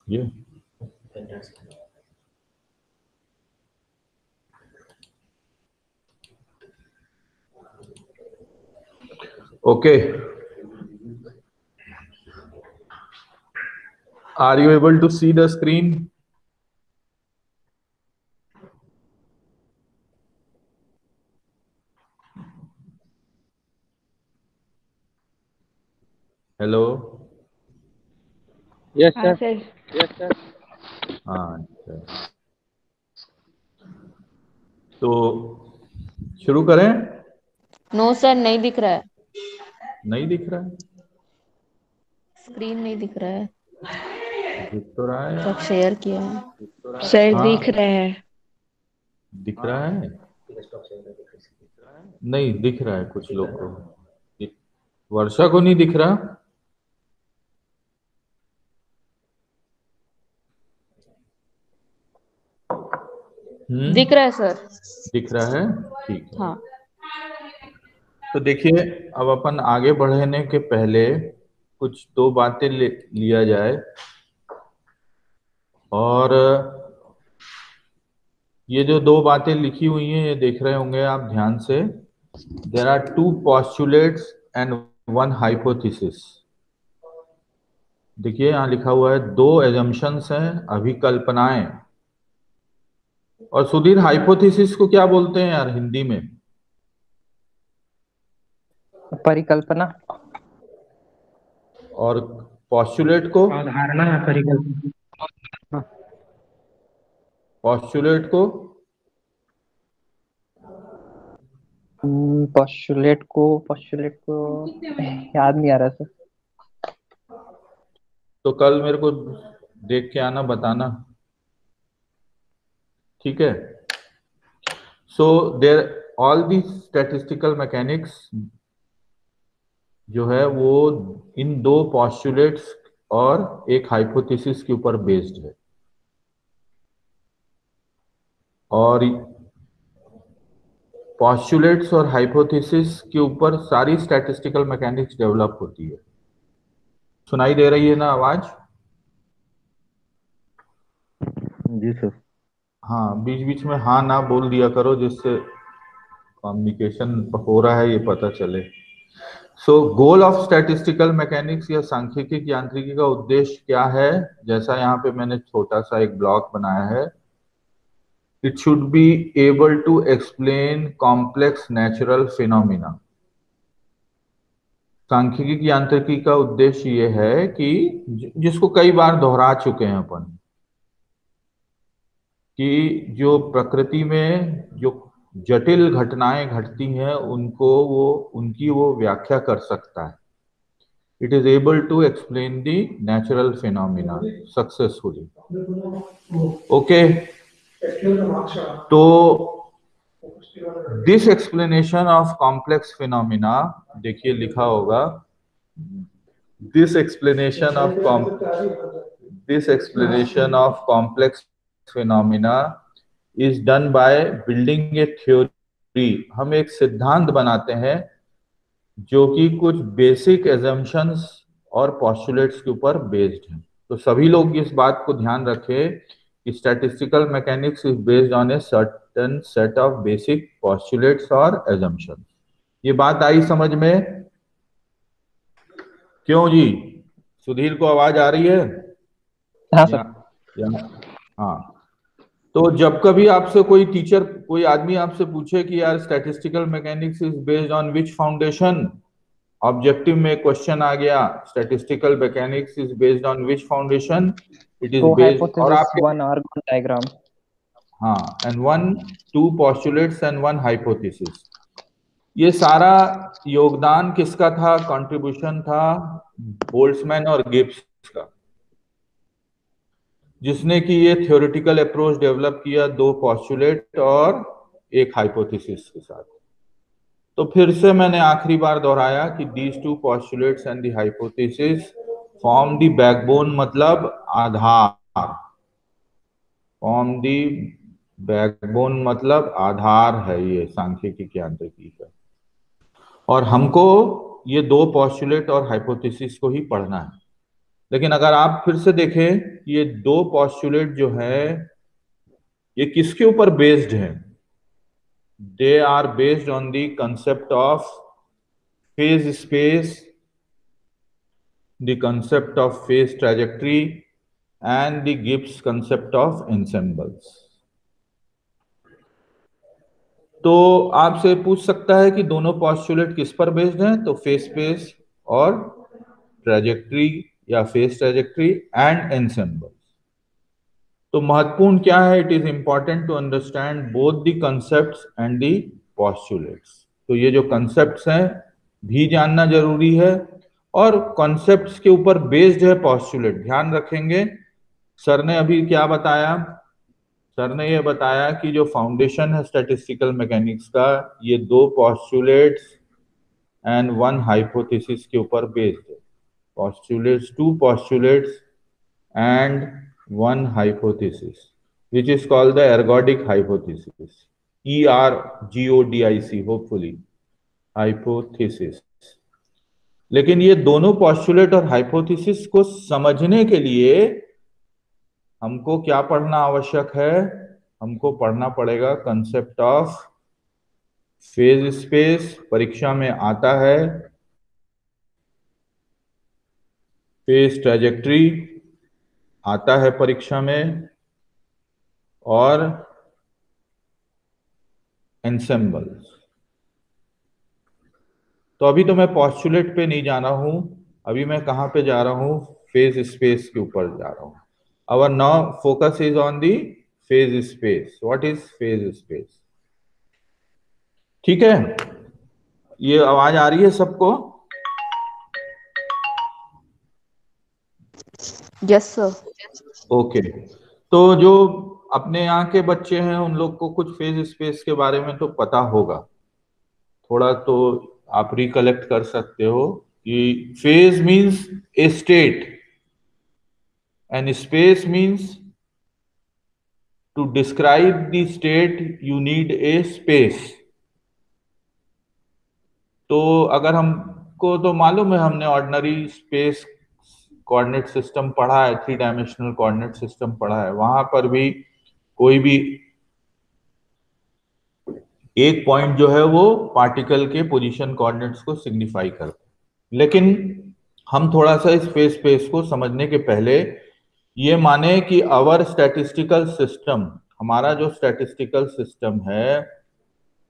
ये okay, are you able to see the screen? Hello. Yes हाँ sir. Sir. हाँ अच्छा, तो शुरू करें? नो सर, नहीं दिख रहा है। नहीं दिख रहा है? स्क्रीन नहीं दिख रहा है। दिख तो रहा है। सब शेयर किया है। सर हाँ दिख रहे हैं। दिख रहा है, नहीं दिख रहा है कुछ लोग को। वर्षा को नहीं दिख रहा? दिख रहा है सर। दिख रहा है, ठीक है। हाँ। तो देखिए, अब अपन आगे बढ़ने के पहले कुछ दो बातें लिया जाए। और ये जो दो बातें लिखी हुई हैं ये देख रहे होंगे आप ध्यान से। There are two postulates and one hypothesis. देखिए यहाँ लिखा हुआ है दो एजम्पशंस हैं, अभिकल्पनाएं। और सुधीर, हाइपोथेसिस को क्या बोलते हैं यार हिंदी में? परिकल्पना। और पॉस्टुलेट को? अवधारणा है परिकल्पना। पॉस्टुलेट को? पोस्टुलेट को याद नहीं आ रहा सर। तो कल मेरे को देख के आना, बताना, ठीक है? सो देर ऑल दी स्टैटिस्टिकल मैकेनिक्स जो है वो इन दो पॉस्टुलेट्स और एक हाइपोथेसिस के ऊपर बेस्ड है। और पॉस्टुलेट्स और हाइपोथेसिस के ऊपर सारी स्टैटिस्टिकल मैकेनिक्स डेवलप होती है। सुनाई दे रही है ना आवाज? जी सर। हाँ, बीच बीच में हाँ ना बोल दिया करो जिससे कम्युनिकेशन हो रहा है ये पता चले। सो गोल ऑफ स्टैटिस्टिकल मैकेनिक्स या सांख्यिकी यांत्रिकी का उद्देश्य क्या है? जैसा यहाँ पे मैंने छोटा सा एक ब्लॉक बनाया है, it should be able to explain complex natural phenomena. सांख्यिकी यांत्रिकी का उद्देश्य ये है कि जिसको कई बार दोहरा चुके हैं अपन, कि जो प्रकृति में जो जटिल घटनाएं घटती हैं उनको वो उनकी वो व्याख्या कर सकता है। It is able to explain the natural phenomena successfully. Okay, तो this explanation of complex phenomena, देखिए लिखा होगा this explanation of this explanation of complex phenomena is done by building a theory. हम एक सिद्धांत बनाते हैं जो कि कुछ बेसिक एजम्पशंस और पॉस्टुलेट्स के ऊपर बेस्ड है। तो सभी लोग इस बात को ध्यान रखें कि statistical mechanics is based on a certain set of basic postulates और एजम्पशंस। ये बात आई समझ में? क्यों जी, सुधीर को आवाज आ रही है? हाँ या, सर। या हाँ। तो जब कभी आपसे कोई टीचर, कोई आदमी आपसे पूछे कि यार statistical mechanics is based on which foundation, objective में क्वेश्चन आ गया statistical mechanics is based on which foundation, it is to based, और हाइपोथेसिस आपके, वन आर्गन डायग्राम। हाँ, and one two postulates and one hypothesis. ये सारा योगदान किसका था, कंट्रीब्यूशन था बोल्ट्जमैन और गिब्स का, जिसने कि ये थ्योरेटिकल अप्रोच डेवलप किया दो पॉस्टुलेट और एक हाइपोथेसिस के साथ। तो फिर से मैंने आखिरी बार दोहराया कि these two postulates and the hypothesis form the backbone, मतलब आधार। फॉर्म द बैकबोन मतलब आधार है ये सांख्यिकी यांत्रिकी का। और हमको ये दो पॉस्टुलेट और हाइपोथेसिस को ही पढ़ना है। लेकिन अगर आप फिर से देखें, ये दो पॉस्टुलेट जो है ये किसके ऊपर बेस्ड है? They are based on the concept of phase space, the concept of phase trajectory and the Gibbs concept of ensembles. तो आपसे पूछ सकता है कि दोनों पॉस्टुलेट किस पर बेस्ड हैं, तो फेज स्पेस और ट्रैजेक्टरी या फेज ट्रैजेक्टरी एंड एंसेम्बल्स। तो महत्वपूर्ण क्या है? It is important to understand both the concepts and the postulates. तो ये जो कंसेप्ट्स हैं भी जानना जरूरी है, और कॉन्सेप्ट्स के ऊपर बेस्ड है पॉस्टुलेट। ध्यान रखेंगे, सर ने अभी क्या बताया? सर ने ये बताया कि जो फाउंडेशन है स्टैटिस्टिकल मैकेनिक्स का, ये दो पॉस्टुलेट्स एंड वन हाइपोथेसिस के ऊपर बेस्ड है। postulates, two postulates and one hypothesis, which is called the ergodic hypothesis, ERGODIC, hopefully hypothesis। लेकिन ये दोनों postulate और hypothesis को समझने के लिए हमको क्या पढ़ना आवश्यक है? हमको पढ़ना पड़ेगा कंसेप्ट ऑफ फेज स्पेस, परीक्षा में आता है, फेज ट्रैजेक्टरी आता है परीक्षा में, और एंसेम्बल्स। तो अभी तो मैं पॉस्टुलेट पे नहीं जा रहा हूं, अभी मैं कहां पे जा रहा हूं? फेज स्पेस के ऊपर जा रहा हूं। Our now focus is on the phase space. What is phase space? ठीक है, ये आवाज आ रही है सबको? Yes sir. ओके। तो जो अपने यहाँ के बच्चे हैं उन लोग को कुछ फेज स्पेस के बारे में तो पता होगा, थोड़ा तो आप रिकलेक्ट कर सकते हो कि phase means a state and space means to describe the state you need a space. तो अगर हमको तो मालूम है, हमने ऑर्डिनरी स्पेस कोऑर्डिनेट सिस्टम पढ़ा है, 3 डायमेंशनल कोऑर्डिनेट सिस्टम पढ़ा है, वहां पर भी कोई भी एक पॉइंट जो है वो पार्टिकल के पोजीशन कोऑर्डिनेट्स को सिग्निफाई करता है। लेकिन हम थोड़ा सा इस फेज स्पेस को समझने के पहले ये माने कि आवर स्टैटिस्टिकल सिस्टम, हमारा जो स्टैटिस्टिकल सिस्टम है,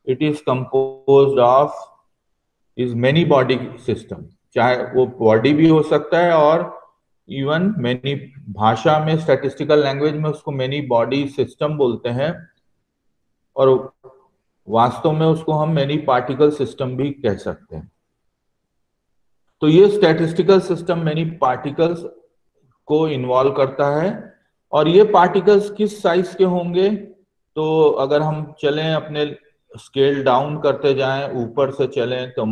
it is composed of is many body system. चाहे वो बॉडी भी हो सकता है, और इवन मेनी, भाषा में स्टैटिस्टिकल लैंग्वेज में उसको मेनी बॉडी सिस्टम बोलते हैं, और वास्तव में उसको हम मेनी पार्टिकल सिस्टम भी कह सकते हैं। तो ये स्टैटिस्टिकल सिस्टम मेनी पार्टिकल्स को इन्वॉल्व करता है। और ये पार्टिकल्स किस साइज के होंगे? तो अगर हम चलें, अपने स्केल डाउन करते जाएं, ऊपर से चलें, तो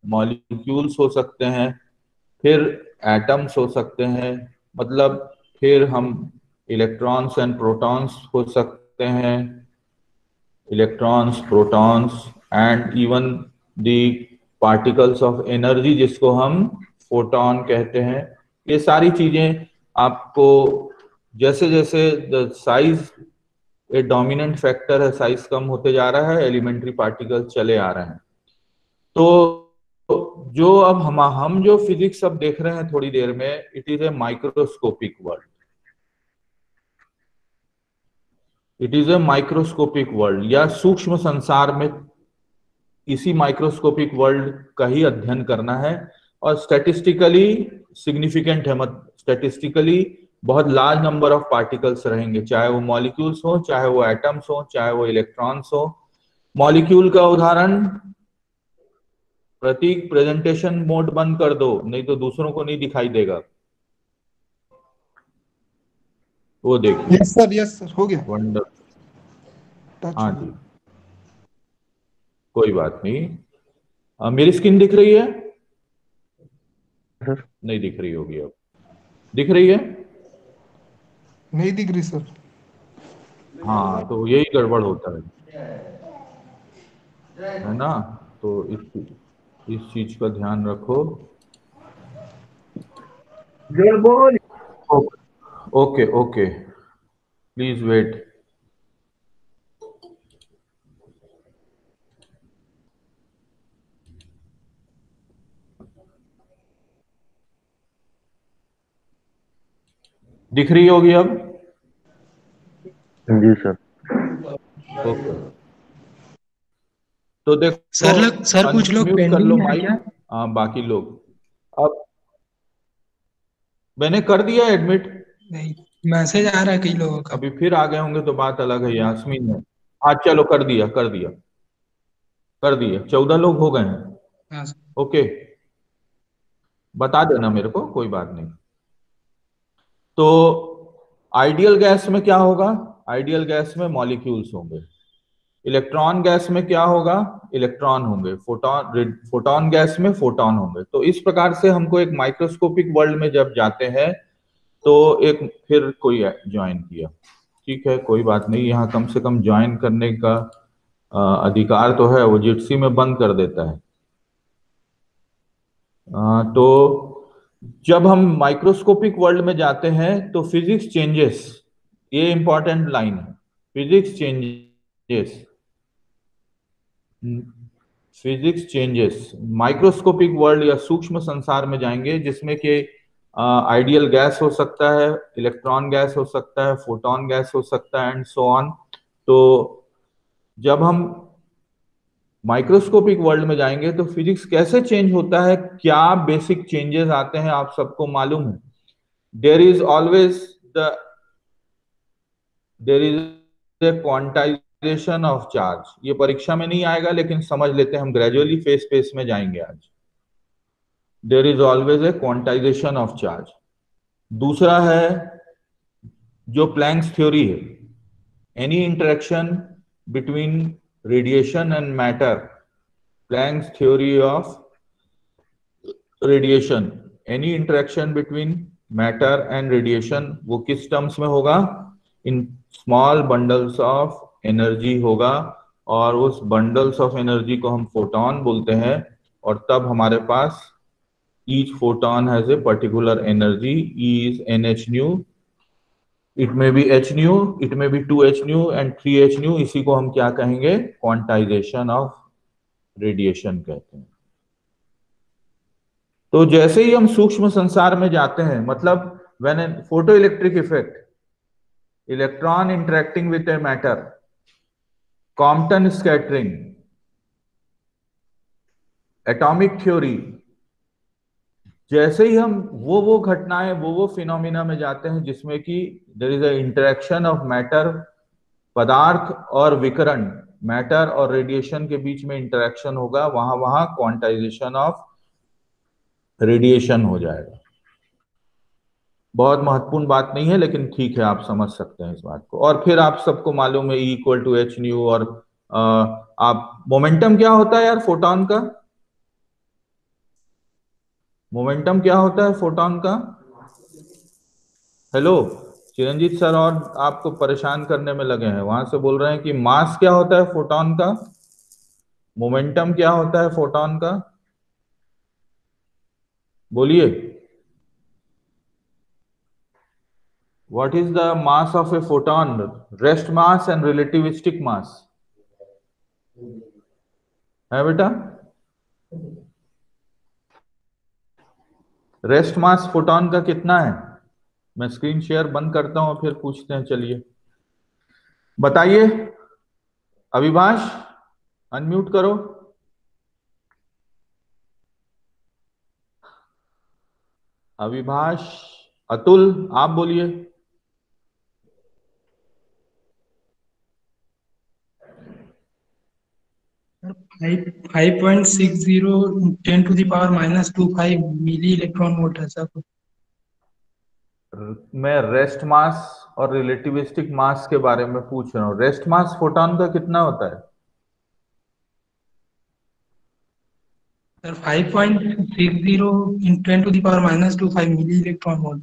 मॉलिक्यूल्स हो सकते हैं, फिर एटम्स हो सकते हैं, मतलब फिर हम इलेक्ट्रॉन्स एंड प्रोटॉन्स हो सकते हैं, electrons, protons and even the particles of energy जिसको हम फोटॉन कहते हैं। ये सारी चीजें आपको जैसे जैसे साइज ए डोमिनेंट फैक्टर है, साइज कम होते जा रहा है, एलिमेंट्री पार्टिकल चले आ रहे हैं। तो जो अब हम जो फिजिक्स अब देख रहे हैं थोड़ी देर में, it is A microscopic world. It is A microscopic world, या सूक्ष्म संसार में इसी माइक्रोस्कोपिक वर्ल्ड का ही अध्ययन करना है। और स्टैटिस्टिकली सिग्निफिकेंट है, मत स्टैटिस्टिकली बहुत लार्ज नंबर ऑफ पार्टिकल्स रहेंगे, चाहे वो मॉलिक्यूल्स हो, चाहे वो एटम्स हो, चाहे वो इलेक्ट्रॉन्स हो। मॉलिक्यूल का उदाहरण, प्रतीक प्रेजेंटेशन मोड बंद कर दो, नहीं तो दूसरों को नहीं दिखाई देगा। वो देखिए, यस सर, हो गया। वंडर। टच हाँ हो जी, गया। कोई बात नहीं। मेरी स्क्रीन दिख रही है? सर नहीं दिख रही होगी, अब दिख रही है? नहीं दिख रही सर। हाँ, तो यही गड़बड़ होता है ना? तो इस चीज का ध्यान रखो। Okay okay, please wait. दिख रही होगी अब? जी सर। ओके, तो देखो, सर कुछ लोग अनम्यूट कर लो पेंडिंग है माइक। क्या? हाँ, बाकी लोग अब मैंने कर दिया एडमिट। नहीं, मैसेज आ रहा है कई लोगों का। अभी फिर आ गए होंगे तो बात अलग है। यास्मीन है। हाँ चलो, कर दिया कर दिया कर दिया, 14 लोग हो गए हैं। हाँ सर। ओके, बता देना मेरे को, कोई बात नहीं। तो आइडियल गैस में क्या होगा? आइडियल गैस में मॉलिक्यूल्स होंगे। इलेक्ट्रॉन गैस में क्या होगा? इलेक्ट्रॉन होंगे। फोटॉन गैस में फोटॉन होंगे। तो इस प्रकार से हमको एक माइक्रोस्कोपिक वर्ल्ड में जब जाते हैं तो एक फिर कोई ज्वाइन किया, ठीक है, कोई बात नहीं। यहाँ कम से कम ज्वाइन करने का अधिकार तो है, वो जिप्सी में बंद कर देता है। तो जब हम माइक्रोस्कोपिक वर्ल्ड में जाते हैं तो फिजिक्स चेंजेस, ये इंपॉर्टेंट लाइन है। Physics changes, physics changes. Microscopic world या सूक्ष्म संसार में जाएंगे जिसमें कि आइडियल गैस हो सकता है, इलेक्ट्रॉन गैस हो सकता है, फोटॉन गैस हो सकता है, एंड सो ऑन। तो जब हम माइक्रोस्कोपिक वर्ल्ड में जाएंगे तो फिजिक्स कैसे चेंज होता है, क्या बेसिक चेंजेस आते हैं, आप सबको मालूम है। देर is always the there is a quantization of charge. ये परीक्षा में नहीं आएगा लेकिन समझ लेते हैं, हम ग्रेजुअली फेस फेस में जाएंगे आज। There is always a quantization of charge. दूसरा है जो प्लैंक्स थ्योरी है, any interaction between radiation and matter, Planck's theory of radiation, any interaction between matter and radiation, वो किस टर्म्स में होगा? In small bundles of energy होगा, और उस बंडल्स ऑफ एनर्जी को हम फोटॉन बोलते हैं। और तब हमारे पास each photon has a particular energy, E is nh nu, it may be h nu, it may be 2h nu and 3h nu। इसी को हम क्या कहेंगे? क्वांटाइजेशन ऑफ रेडिएशन कहते हैं। तो जैसे ही हम सूक्ष्म संसार में जाते हैं, मतलब when an photo electric effect, electron interacting with a matter, Compton scattering, atomic theory, जैसे ही हम वो घटनाएं, वो फिनोमिना में जाते हैं जिसमें कि there is a interaction of matter, पदार्थ और विकिरण, मैटर और रेडिएशन के बीच में इंटरेक्शन होगा, वहां वहां क्वांटाइजेशन ऑफ रेडिएशन हो जाएगा। बहुत महत्वपूर्ण बात नहीं है लेकिन ठीक है, आप समझ सकते हैं इस बात को। और फिर आप सबको मालूम है E equal to h nu. और आप मोमेंटम क्या होता है यार फोटॉन का? मोमेंटम क्या होता है फोटॉन का? हेलो चिरंजीत सर, और आपको परेशान करने में लगे हैं, वहां से बोल रहे हैं कि मास क्या होता है फोटॉन का, मोमेंटम क्या होता है फोटॉन का, बोलिए। What is the mass of a photon? Rest mass and relativistic mass है बेटा। रेस्ट मास फोटॉन का कितना है? मैं स्क्रीन शेयर बंद करता हूं, फिर पूछते हैं। चलिए बताइए। अविभाष, अनम्यूट करो। अविभाष, अतुल, आप बोलिए। 5.60 10⁻⁻25 मिली इलेक्ट्रॉन वोल्ट है सर। मैं रेस्ट मास और रिलेटिविस्टिक मास के बारे में पूछ रहा हूँ। रेस्ट मास फोटॉन का कितना होता है? Sir 5.60 10⁻⁻25 milli electron volt.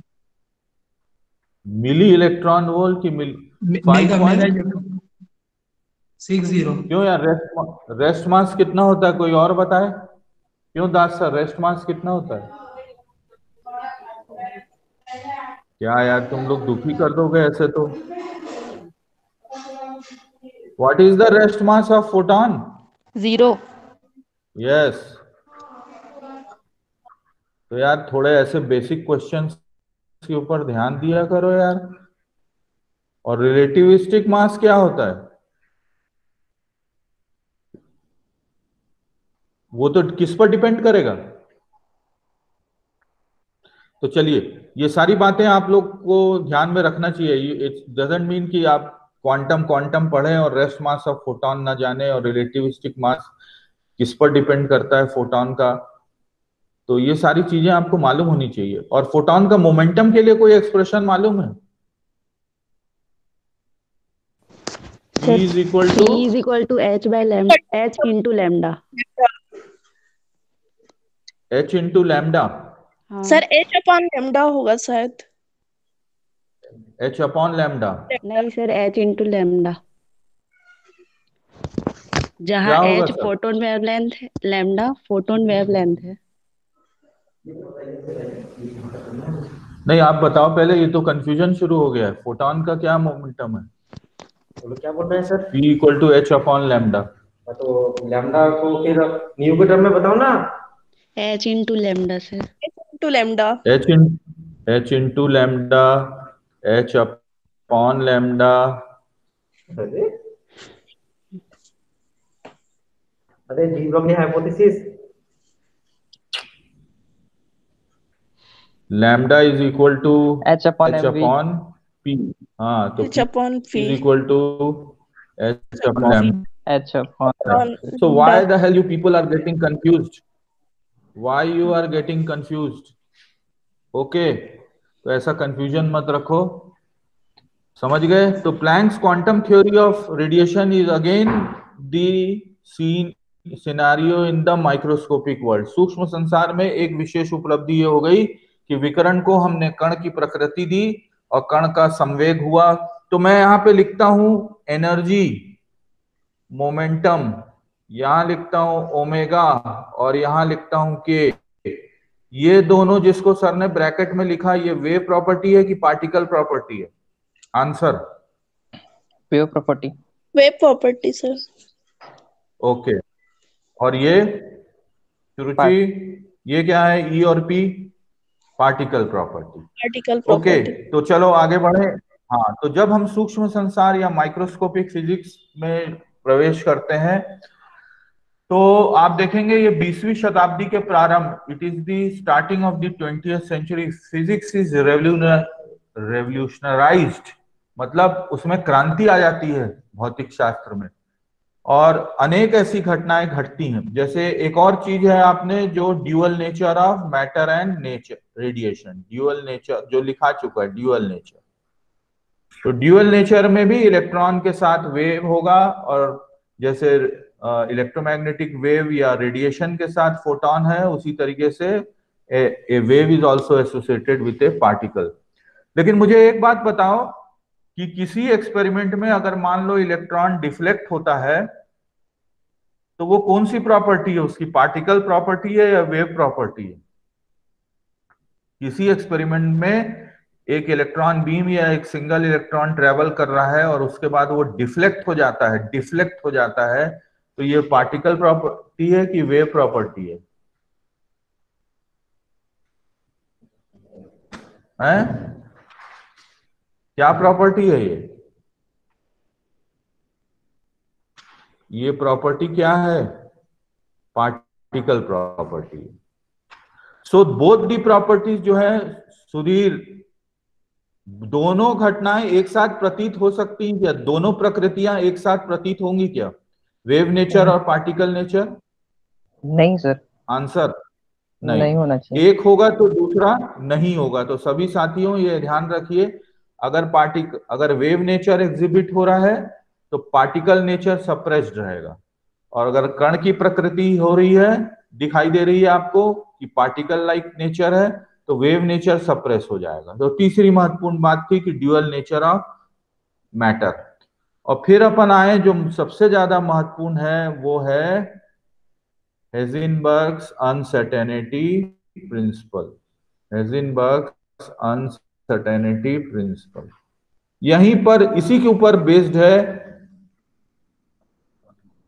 Milli electron volt की मेगा 60। क्यों यार, रेस्ट मास कितना होता है, कोई और बताए? क्यों दास सर, रेस्ट मास कितना होता है? क्या यार तुम लोग दुखी कर दोगे ऐसे तो। What is the rest mass of photon? 0। Yes. तो यार थोड़े ऐसे बेसिक क्वेश्चंस के ऊपर ध्यान दिया करो यार। और रिलेटिविस्टिक मास क्या होता है? वो तो किस पर डिपेंड करेगा? तो चलिए, ये सारी बातें आप लोग को ध्यान में रखना चाहिए। इट डजंट मीन कि आप क्वांटम क्वांटम पढ़ें और रेस्ट मास ऑफ फोटॉन ना जाने, और रिलेटिविस्टिक मास किस पर डिपेंड करता है फोटॉन का। तो ये सारी चीजें आपको मालूम होनी चाहिए। और फोटॉन का मोमेंटम के लिए कोई एक्सप्रेशन मालूम है? E sir is equal E to is equal to h by lambda, h into lambda. H into lambda. हाँ सर एच अपॉन लेमडा होगा शायद। H upon lambda. नहीं सर, एच इंटू लैम्डा। जहाँ क्या होगा एच सर? फोटोन वेवलेंथ है, lambda photon wavelength है। नहीं, आप बताओ पहले, ये तो कंफ्यूजन शुरू हो गया है। फोटॉन का क्या मोमेंटम है? बोलो क्या बोल रहे हैं sir? P equal to h upon lambda. तो लैम्डा को फिर न्यू के टर्म में बताओ ना। H into lambda sir. Two lambda. H into lambda, H upon lambda. अरे अरे जी Broglie hypothesis. Lambda is equal to h upon h m v. Upon p. हाँ, तो h P upon phi is equal to h upon lambda. H upon So why the hell you people are getting confused? Why you are getting confused? Okay, तो ऐसा confusion मत रखो। समझ गए? तो Planck's quantum theory of radiation is again the scene scenario in the microscopic world. सूक्ष्म संसार में एक विशेष उपलब्धि ये हो गई कि विकिरण को हमने कण की प्रकृति दी और कण का संवेग हुआ। तो मैं यहाँ पे लिखता हूं एनर्जी, मोमेंटम, यहां लिखता हूं ओमेगा, और यहां लिखता हूं के। ये दोनों जिसको सर ने ब्रैकेट में लिखा, ये वेव प्रॉपर्टी है कि पार्टिकल प्रॉपर्टी है? Answer. Wave property. Wave property sir. Okay. और ये सुरुचि, ये क्या है? ई और P? Particle property. Particle okay, property. तो चलो आगे बढ़े। हाँ, तो जब हम सूक्ष्म संसार या माइक्रोस्कोपिक फिजिक्स में प्रवेश करते हैं, तो आप देखेंगे ये 20वीं शताब्दी के प्रारंभ, it is the starting of the 20th century, physics is revolutionised. मतलब उसमें क्रांति आ जाती है भौतिक शास्त्र में, और अनेक ऐसी घटनाएं घटती हैं। जैसे एक और चीज है, आपने जो dual nature of matter and nature radiation, dual nature जो लिखा चुका है, ड्यूअल नेचर। तो ड्यूअल नेचर में भी इलेक्ट्रॉन के साथ वेव होगा, और जैसे इलेक्ट्रोमैग्नेटिक वेव या रेडिएशन के साथ फोटॉन है, उसी तरीके से a wave is also associated with a particle. लेकिन मुझे एक बात बताओ कि किसी एक्सपेरिमेंट में अगर मान लो इलेक्ट्रॉन डिफ्लेक्ट होता है, तो वो कौन सी प्रॉपर्टी है उसकी? पार्टिकल प्रॉपर्टी है या वेव प्रॉपर्टी है? किसी एक्सपेरिमेंट में एक इलेक्ट्रॉन बीम या एक सिंगल इलेक्ट्रॉन ट्रेवल कर रहा है और उसके बाद वो डिफ्लेक्ट हो जाता है, डिफ्लेक्ट हो जाता है, तो ये पार्टिकल प्रॉपर्टी है कि वेव प्रॉपर्टी है? क्या प्रॉपर्टी है ये प्रॉपर्टी क्या है? Particle property. So both the properties जो है सुधीर, दोनों घटनाएं एक साथ प्रतीत हो सकती हैं क्या? दोनों प्रकृतियां एक साथ प्रतीत होंगी क्या? वेव नेचर और पार्टिकल नेचर? नहीं सर, आंसर नहीं होना चाहिए। एक होगा तो दूसरा नहीं होगा। तो सभी साथियों ये ध्यान रखिए, अगर वेव नेचर एग्जिबिट हो रहा है तो पार्टिकल नेचर सप्रेस्ड रहेगा, और अगर कण की प्रकृति हो रही है, दिखाई दे रही है आपको कि पार्टिकल लाइक नेचर है, तो वेव नेचर सप्रेस हो जाएगा। तो तीसरी महत्वपूर्ण बात थी कि ड्यूअल नेचर ऑफ मैटर। और फिर अपन आए जो सबसे ज्यादा महत्वपूर्ण है, वो है Heisenberg's uncertainty principle. Heisenberg's uncertainty principle. यहीं पर इसी के ऊपर बेस्ड है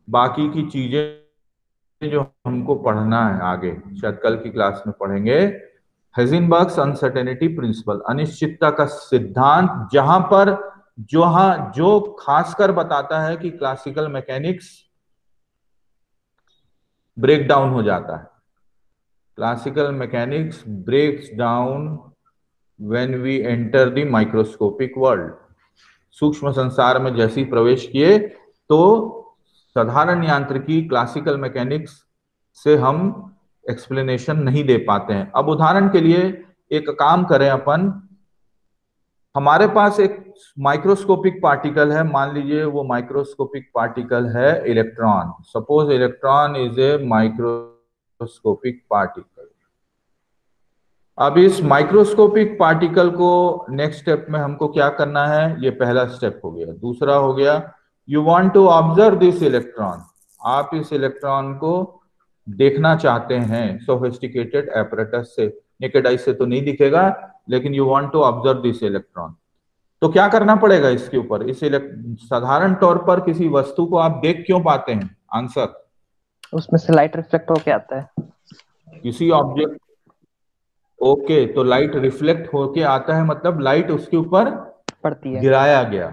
बाकी की चीजें जो हमको पढ़ना है आगे, शायद कल की क्लास में पढ़ेंगे। हेजिनबर्ग्स अनसर्टेनिटी प्रिंसिपल, अनिश्चितता का सिद्धांत, जहां पर जो खासकर बताता है कि क्लासिकल मैकेनिक्स ब्रेक डाउन हो जाता है। Classical mechanics breaks down when we enter the microscopic world. सूक्ष्म संसार में जैसे ही प्रवेश किए तो साधारण यांत्रिकी क्लासिकल मैकेनिक्स से हम एक्सप्लेनेशन नहीं दे पाते हैं। अब उदाहरण के लिए एक काम करें अपन, हमारे पास एक माइक्रोस्कोपिक पार्टिकल है, मान लीजिए वो माइक्रोस्कोपिक पार्टिकल है electron. Suppose electron is a microscopic particle. अब इस माइक्रोस्कोपिक पार्टिकल को नेक्स्ट स्टेप में हमको क्या करना है, ये पहला स्टेप हो गया। दूसरा हो गया, you want to observe this electron, आप इस इलेक्ट्रॉन को देखना चाहते हैं सोफिस्टिकेटेड एपरेटस से। नेकेड आई से तो नहीं दिखेगा, लेकिन you want to observe this electron. तो क्या करना पड़ेगा इसके ऊपर? साधारण तौर पर किसी वस्तु को आप देख क्यों पाते हैं? आंसर, उसमें से लाइट रिफ्लेक्ट होके आता है। किसी ऑब्जेक्ट, ओके, तो लाइट रिफ्लेक्ट होके आता है, मतलब लाइट उसके ऊपर पड़ती है, गिराया गया।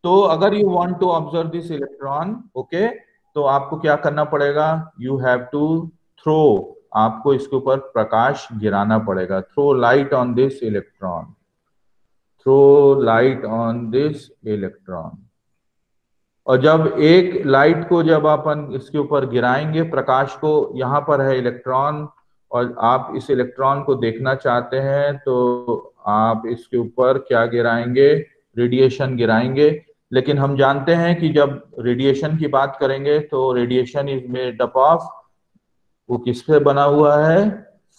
तो अगर you want to observe this electron, okay, तो आपको क्या करना पड़ेगा? यू हैव टू थ्रो, आपको इसके ऊपर प्रकाश गिराना पड़ेगा। Throw light on this electron, throw light on this electron. और जब एक लाइट को जब अपन इसके ऊपर गिराएंगे, प्रकाश को, यहां पर है इलेक्ट्रॉन और आप इस इलेक्ट्रॉन को देखना चाहते हैं, तो आप इसके ऊपर क्या गिराएंगे? रेडिएशन गिराएंगे। लेकिन हम जानते हैं कि जब रेडिएशन की बात करेंगे तो radiation is made up of, वो किससे बना हुआ है?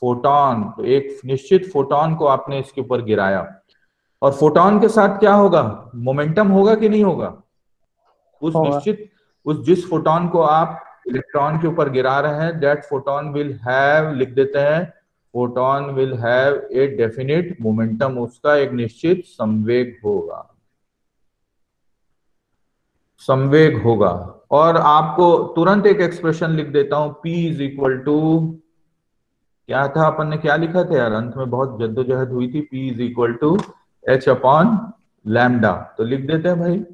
फोटॉन। तो एक निश्चित फोटॉन को आपने इसके ऊपर गिराया, और फोटॉन के साथ क्या होगा? मोमेंटम होगा कि नहीं होगा? उस निश्चित, उस जिस फोटॉन को आप इलेक्ट्रॉन के ऊपर गिरा रहे हैं, दैट फोटॉन विल हैव, लिख देते हैं, photon will have a definite momentum, उसका एक निश्चित संवेग होगा, संवेग होगा। और आपको तुरंत एक एक्सप्रेशन लिख देता हूं, P इज इक्वल टू, क्या था अपन ने क्या लिखा था यार, अंत में बहुत जद्दोजहद हुई थी, P is equal to H upon lambda. तो लिख देते हैं भाई,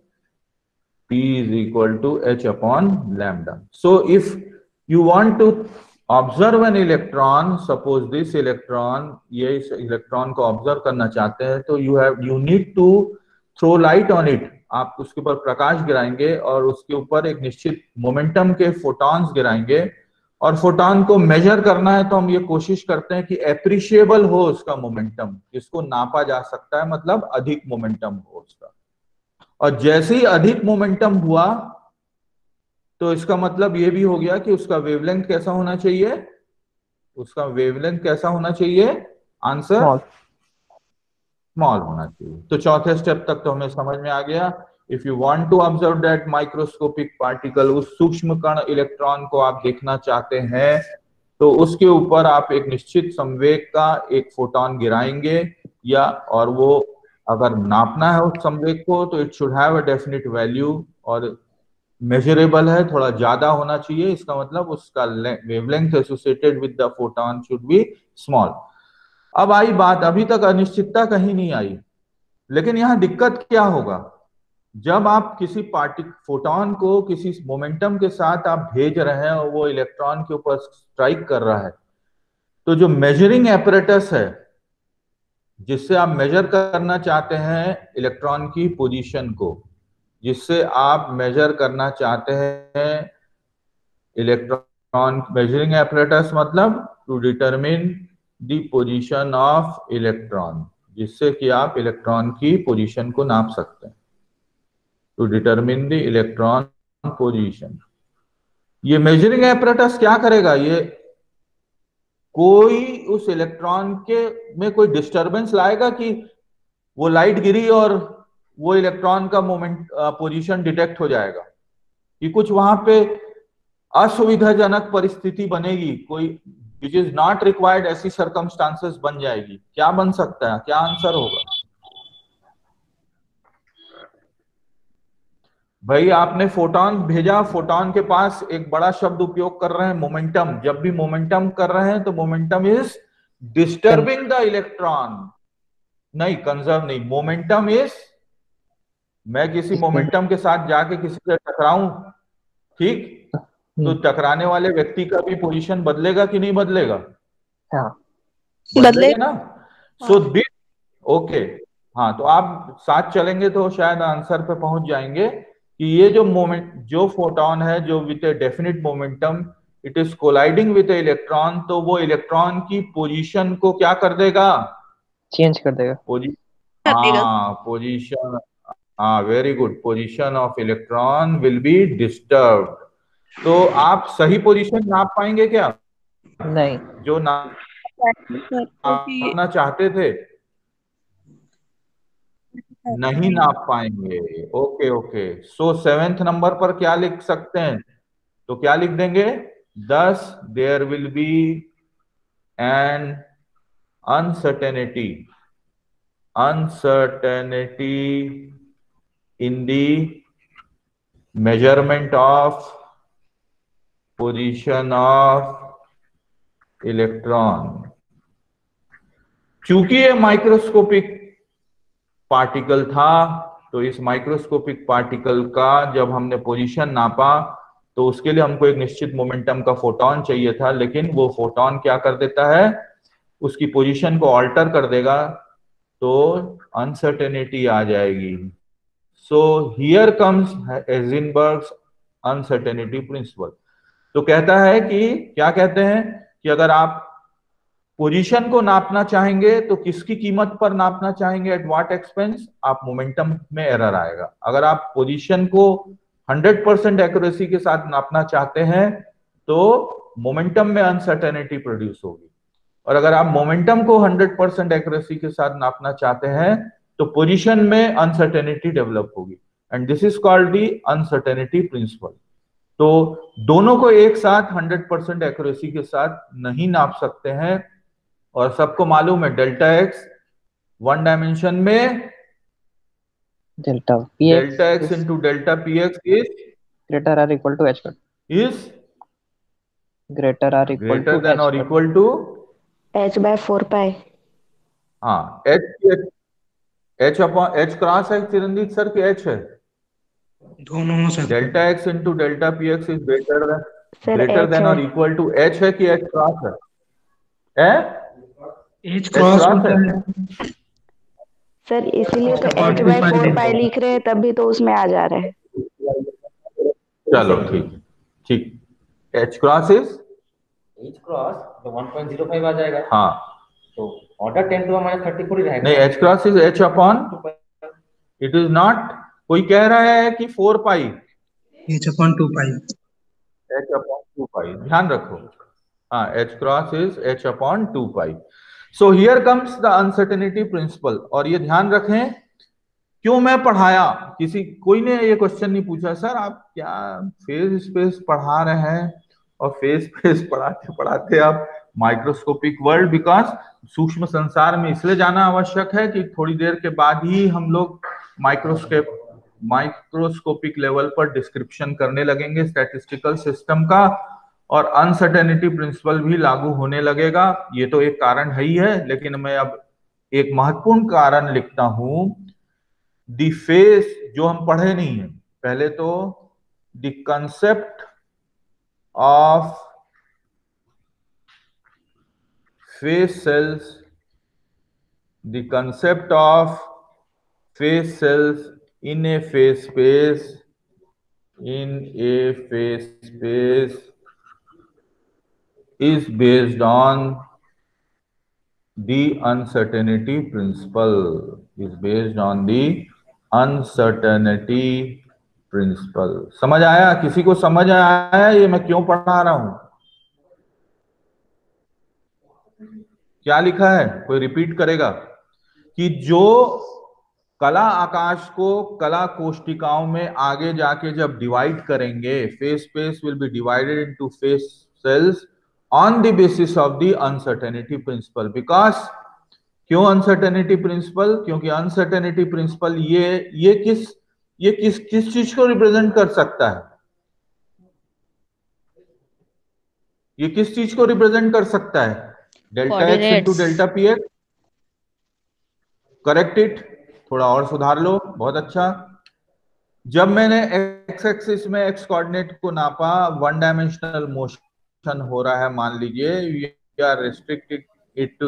P is equal to H upon lambda. So if you want to observe an electron, suppose this electron, ये इस इलेक्ट्रॉन को ऑब्जर्व करना चाहते हैं, तो you need to throw light on it. आप उसके ऊपर प्रकाश गिराएंगे और उसके ऊपर एक निश्चित मोमेंटम के फोटॉन्स गिराएंगे, और फोटॉन को मेजर करना है तो हम ये कोशिश करते हैं कि एप्रिशिएबल हो उसका मोमेंटम, जिसको नापा जा सकता है, मतलब अधिक मोमेंटम हो उसका। और जैसे ही अधिक मोमेंटम हुआ तो इसका मतलब ये भी हो गया कि उसका वेवलेंथ कैसा होना चाहिए? उसका वेवलेंथ कैसा होना चाहिए? आंसर, स्मॉल होना चाहिए। तो चौथे स्टेप तक तो हमें समझ में आ गया। If you want to observe that microscopic particle, उस सूक्ष्म कण इलेक्ट्रॉन को आप देखना चाहते हैं, तो उसके ऊपर आप एक निश्चित संवेग का एक फोटॉन गिराएंगे, या और वो अगर नापना है उस संवेग को तो it should have a definite value, और मेजरेबल है, थोड़ा ज्यादा होना चाहिए। इसका मतलब उसका wavelength associated with the photon should be small. अब आई बात, अभी तक अनिश्चितता कहीं नहीं आई, लेकिन यहां दिक्कत क्या होगा? जब आप किसी फोटॉन को किसी मोमेंटम के साथ आप भेज रहे हैं और वो इलेक्ट्रॉन के ऊपर स्ट्राइक कर रहा है, तो जो मेजरिंग एपरेटस है जिससे आप मेजर करना चाहते हैं इलेक्ट्रॉन की पोजीशन को, जिससे आप मेजर करना चाहते हैं इलेक्ट्रॉन, मेजरिंग एपरेटस मतलब to determine the position of electron, जिससे कि आप इलेक्ट्रॉन की पोजीशन को नाप सकते हैं, to determine the electron position. ये मेजरिंग एपरेटस क्या करेगा? ये कोई उस इलेक्ट्रॉन के में कोई डिस्टरबेंस लाएगा कि वो लाइट गिरी और वो इलेक्ट्रॉन का मोमेंट पोजीशन डिटेक्ट हो जाएगा, कि कुछ वहां पे असुविधाजनक परिस्थिति बनेगी, कोई विच इज नॉट रिक्वायर्ड, ऐसी सर्कमस्टांसेस बन जाएगी। क्या बन सकता है, क्या आंसर होगा भाई? आपने फोटोन भेजा, फोटोन के पास एक बड़ा शब्द उपयोग कर रहे हैं, मोमेंटम। जब भी मोमेंटम कर रहे हैं तो momentum is disturbing the electron, नहीं कंजर्व नहीं। मोमेंटम इज, मैं किसी मोमेंटम के साथ जाके किसी से टकराऊं, ठीक, तो टकराने वाले व्यक्ति का भी पोजीशन बदलेगा कि नहीं बदलेगा? हाँ बदलेगा ना। सो दिस, ओके, हाँ, तो आप साथ चलेंगे तो शायद आंसर पे पहुंच जाएंगे कि ये जो मोमेंट, जो फोटोन है जो with A definite momentum it is colliding with A electron, तो वो इलेक्ट्रॉन की पोजीशन को क्या कर देगा? चेंज कर देगा। पोजीशन, हाँ very good, position of electron will be disturb. तो आप सही पोजीशन नाप पाएंगे क्या? नहीं। जो नापना चाहते थे नहीं नाप पाएंगे। ओके ओके, सो 7th नंबर पर क्या लिख सकते हैं? तो क्या लिख देंगे? thus there will be an uncertainty in the measurement of position of electron। चूंकि ये माइक्रोस्कोपिक पार्टिकल था, तो इस माइक्रोस्कोपिक पार्टिकल का जब हमने पोजीशन नापा तो उसके लिए हमको एक निश्चित मोमेंटम का फोटोन चाहिए था, लेकिन वो फोटोन क्या कर देता है? उसकी पोजीशन को ऑल्टर कर देगा, तो अनसर्टेनिटी आ जाएगी। So here comes Heisenberg's uncertainty principle. तो कहता है कि, क्या कहते हैं कि अगर आप पोजीशन को नापना चाहेंगे तो किसकी कीमत पर नापना चाहेंगे? At what expense? आप मोमेंटम में एरर आएगा। अगर आप पोजीशन को 100% एक्यूरेसी के साथ नापना चाहते हैं तो मोमेंटम में अनसर्टेनिटी प्रोड्यूस होगी, और अगर आप मोमेंटम को 100% एक्यूरेसी के साथ नापना चाहते हैं तो पोजीशन में अनसर्टेनिटी डेवलप होगी, and this is called the uncertainty principle. तो दोनों को एक साथ 100% एक्यूरेसी के साथ नहीं नाप सकते हैं, और सबको मालूम है डेल्टा एक्स वन डायमेंशन में delta x into delta P x is greater or equal to h is greater or equal greater than or equal to h/4 pi. हाँ, एच अपॉन एच क्रॉस है Chiranjit sir की H है दोनों हो सकते हैं। Delta x into delta P x is sir greater H than है। और इक्वल टू एच है कि एच क्रॉस है? एच क्रॉस क्रॉस होता है। है। सर इसीलिए तो H/4 h/4 पाई लिख रहे हैं, तभी तो उसमें आ जा रहा है। चलो ठीक ठीक, H cross is H cross तो 1.05 आ जाएगा। हाँ, तो ऑर्डर 10 टू माइनस 34 ही रहेगा। नहीं, H cross is H upon, it is not. कोई कह रहा है कि 4 पाई, h/2 पाई। एच अपॉन 2 पाई, ध्यान रखो। हाँ, H cross is H upon 2 pi. So here comes the uncertainty principal. और ये ध्यान रखें, क्यों मैं पढ़ाया, कोई ने ये क्वेश्चन नहीं पूछा सर आप क्या फेज स्पेस पढ़ा रहे हैं और फेज स्पेस पढ़ाते पढ़ाते आप माइक्रोस्कोपिक वर्ल्ड, बिकॉज सूक्ष्म संसार में इसलिए जाना आवश्यक है कि थोड़ी देर के बाद ही हम लोग माइक्रोस्कोपिक लेवल पर डिस्क्रिप्शन करने लगेंगे स्टैटिस्टिकल सिस्टम का, और अनसर्टेनिटी प्रिंसिपल भी लागू होने लगेगा। ये तो एक कारण है ही है, लेकिन मैं अब एक महत्वपूर्ण कारण लिखता हूं। द फेस, जो हम पढ़े नहीं है पहले, तो the concept of phase cells, the concept of phase cells in a phase space is based on the uncertainty principle, समझ आया? किसी को समझ आया ये मैं क्यों पढ़ा रहा हूं? क्या लिखा है, कोई रिपीट करेगा? कि जो कला आकाश को कला कोष्टिकाओं में आगे जाके जब डिवाइड करेंगे, phase space will be divided into phase cells, on the basis of the uncertainty principle. Because क्यों अनसर्टेनिटी प्रिंसिपल? क्योंकि अनसर्टेनिटी प्रिंसिपल ये किस चीज को रिप्रेजेंट कर सकता है? ये किस चीज को रिप्रेजेंट कर सकता है? Delta x into coordinates. Delta P x. Correct it, थोड़ा और सुधार लो, बहुत अच्छा। जब मैंने एक्स एक्सिस में एक्स कोऑर्डिनेट को नापा, वन डायमेंशनल मोशन हो रहा है, मान लीजिए we are restricted it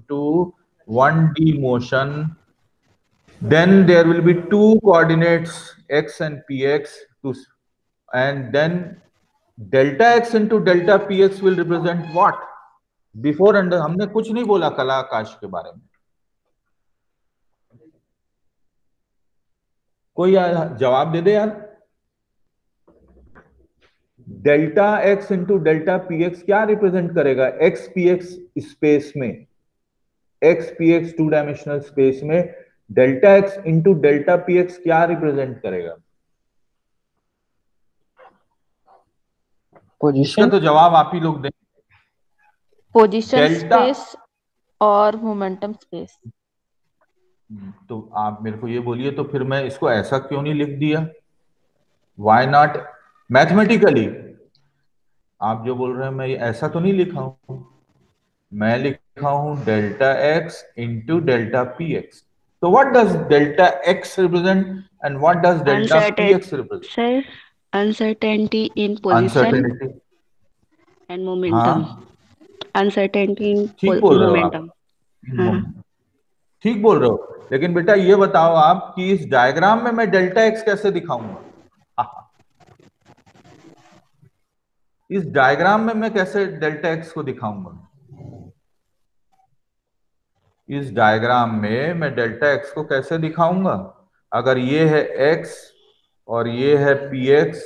to 1D motion, then there will be two coordinates x and px and then delta x into delta px will represent what? Before under हमने कुछ नहीं बोला कला आकाश के बारे में। कोई जवाब दे दे यार। Delta x into delta px क्या रिप्रेजेंट करेगा? x px स्पेस में, x px two dimensional space में delta x into delta px क्या रिप्रेजेंट करेगा? इसका तो जवाब आप ही लोग दें। पोजीशन स्पेस और मोमेंटम स्पेस। तो आप मेरे को ये बोलिए, तो फिर मैं इसको ऐसा क्यों नहीं लिख दिया? Why not mathematically? आप जो बोल रहे हैं मैं ऐसा तो नहीं लिखा हूं, मैं लिखा हूं delta x into delta P x. So what does delta x represent and what does delta px represent? Sir, uncertainty in position Uncertainty and momentum. Uncertainty in ठीक बोल रहे हो momentum. आप, ठीक बोल रहे हो। लेकिन बेटा ये बताओ आप कि इस डायग्राम में मैं डेल्टा एक्स कैसे दिखाऊंगा? इस डायग्राम में मैं कैसे डेल्टा एक्स को दिखाऊंगा? इस डायग्राम में मैं डेल्टा एक्स को कैसे दिखाऊंगा? अगर ये है x और ये है px,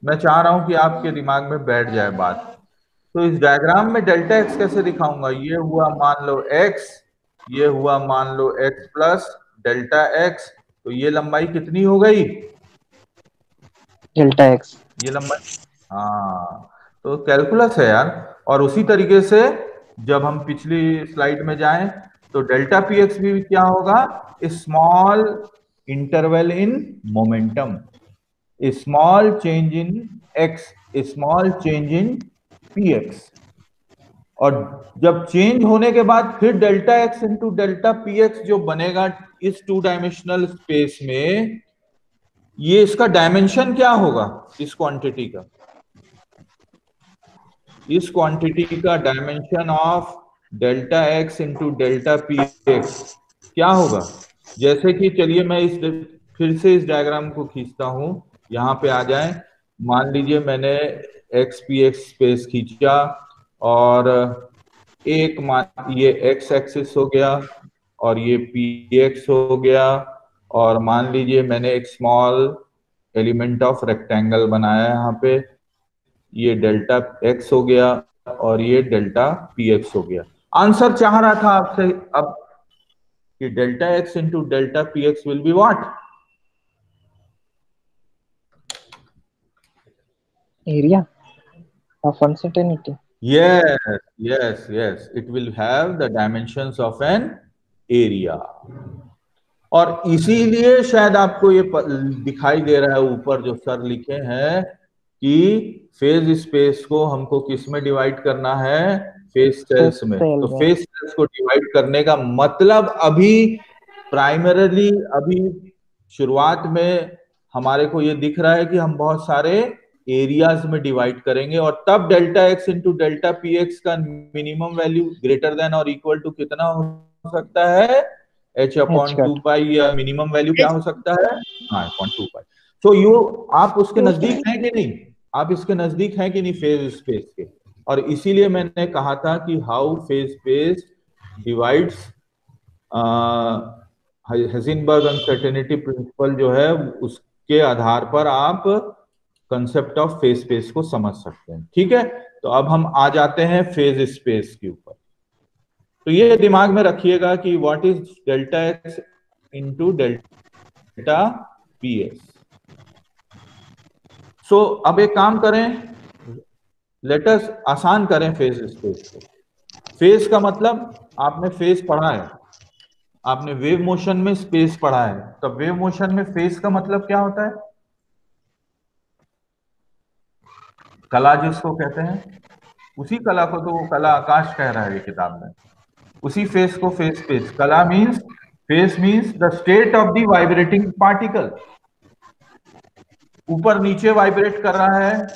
मैं चाह रहा हूं कि आपके दिमाग में बैठ जाए बात। तो इस डायग्राम में डेल्टा एक्स कैसे दिखाऊंगा? ये हुआ मान लो x, ये हुआ मान लो x प्लस डेल्टा एक्स, तो ये लंबाई कितनी हो गई? डेल्टा एक्स, ये लंबाई। हाँ, तो कैलकुलस है यार। और उसी तरीके से जब हम पिछली स्लाइड में जाएं तो डेल्टा पी एक्स भी क्या होगा? Small interval in momentum, small change in x, small change in P x. और जब चेंज होने के बाद फिर delta x into delta P X जो बनेगा इस टू डायमेंशनल स्पेस में, ये इसका डायमेंशन क्या होगा? इस क्वांटिटी का, इस क्वांटिटी का dimension of delta x into delta P x क्या होगा? जैसे कि चलिए मैं फिर से इस डायग्राम को खींचता हूं, यहां पे आ जाएं। मान लीजिए मैंने एक्स पी एक्स स्पेस खींचा और एक ये एक्स एक्सिस हो गया और ये पी एक्स हो गया, और मान लीजिए मैंने एक स्मॉल एलिमेंट ऑफ रेक्टेंगल बनाया यहाँ पे, ये डेल्टा एक्स हो गया और ये डेल्टा पी एक्स हो गया। आंसर चाह रहा था आपसे अब कि delta x into delta P x will be what? area of uncertainty. Yes, it will have the dimensions of an area। और इसीलिए शायद आपको ये दिखाई दे रहा है ऊपर जो सर लिखे हैं कि फेज स्पेस को हमको किस में डिवाइड करना है? फेज सेल्स में। तो फेज सेल्स को डिवाइड करने का मतलब अभी प्राइमरीली अभी शुरुआत में हमारे को ये दिख रहा है कि हम बहुत सारे एरियाज में डिवाइड करेंगे, और तब delta x into delta P x का minimum value greater than or equal to कितना हो सकता है? h/2 या मिनिमम वैल्यू क्या हो सकता है? हाँ, 0.25। तो आप उसके नजदीक हैं कि नहीं? आप इसके नजदीक हैं कि नहीं फेज स्पेस के? और इसीलिए मैंने कहा था कि how phase space divides, Heisenberg uncertainty principle जो है उसके आधार पर आप कंसेप्ट ऑफ फेज स्पेस को समझ सकते हैं। ठीक है, तो अब हम आ जाते हैं फेज स्पेस के ऊपर। तो ये दिमाग में रखिएगा कि what is delta x into delta P x. So अब एक काम करें, लेट अस आसान करें फेज स्पेस को। फेज का मतलब आपने फेज पढ़ा है, आपने वेव मोशन में स्पेस पढ़ा है, तो वेव मोशन में फेज का मतलब क्या होता है? कला जिसको कहते हैं, उसी कला को तो वो कला आकाश कह रहा है ये किताब में, उसी फेज को फेज स्पेस। कला means, phase means the state of the vibrating particle. ऊपर नीचे वाइब्रेट कर रहा है,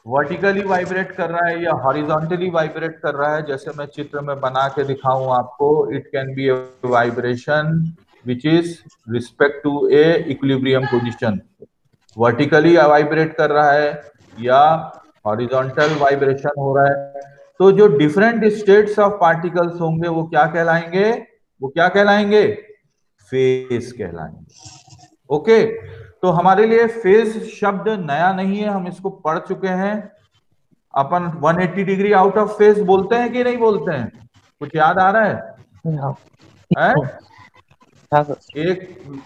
वर्टिकली वाइब्रेट कर रहा है या हॉरिजॉन्टली वाइब्रेट कर रहा है, जैसे मैं चित्र में बना के दिखाऊं आपको। It can be a vibration which is respect to a equilibrium position, vertically vibrate कर रहा है या हॉरिजॉन्टल वाइब्रेशन हो रहा है। तो जो डिफरेंट स्टेट्स ऑफ पार्टिकल्स होंगे वो क्या कहलाएंगे? वो क्या कहलाएंगे? फेज कहलाएंगे। ओके, तो हमारे लिए फेज शब्द नया नहीं है, हम इसको पढ़ चुके हैं। अपन 180 डिग्री आउट ऑफ फेज बोलते हैं कि नहीं बोलते हैं? कुछ याद आ रहा है? हाँ हाँ सर। एक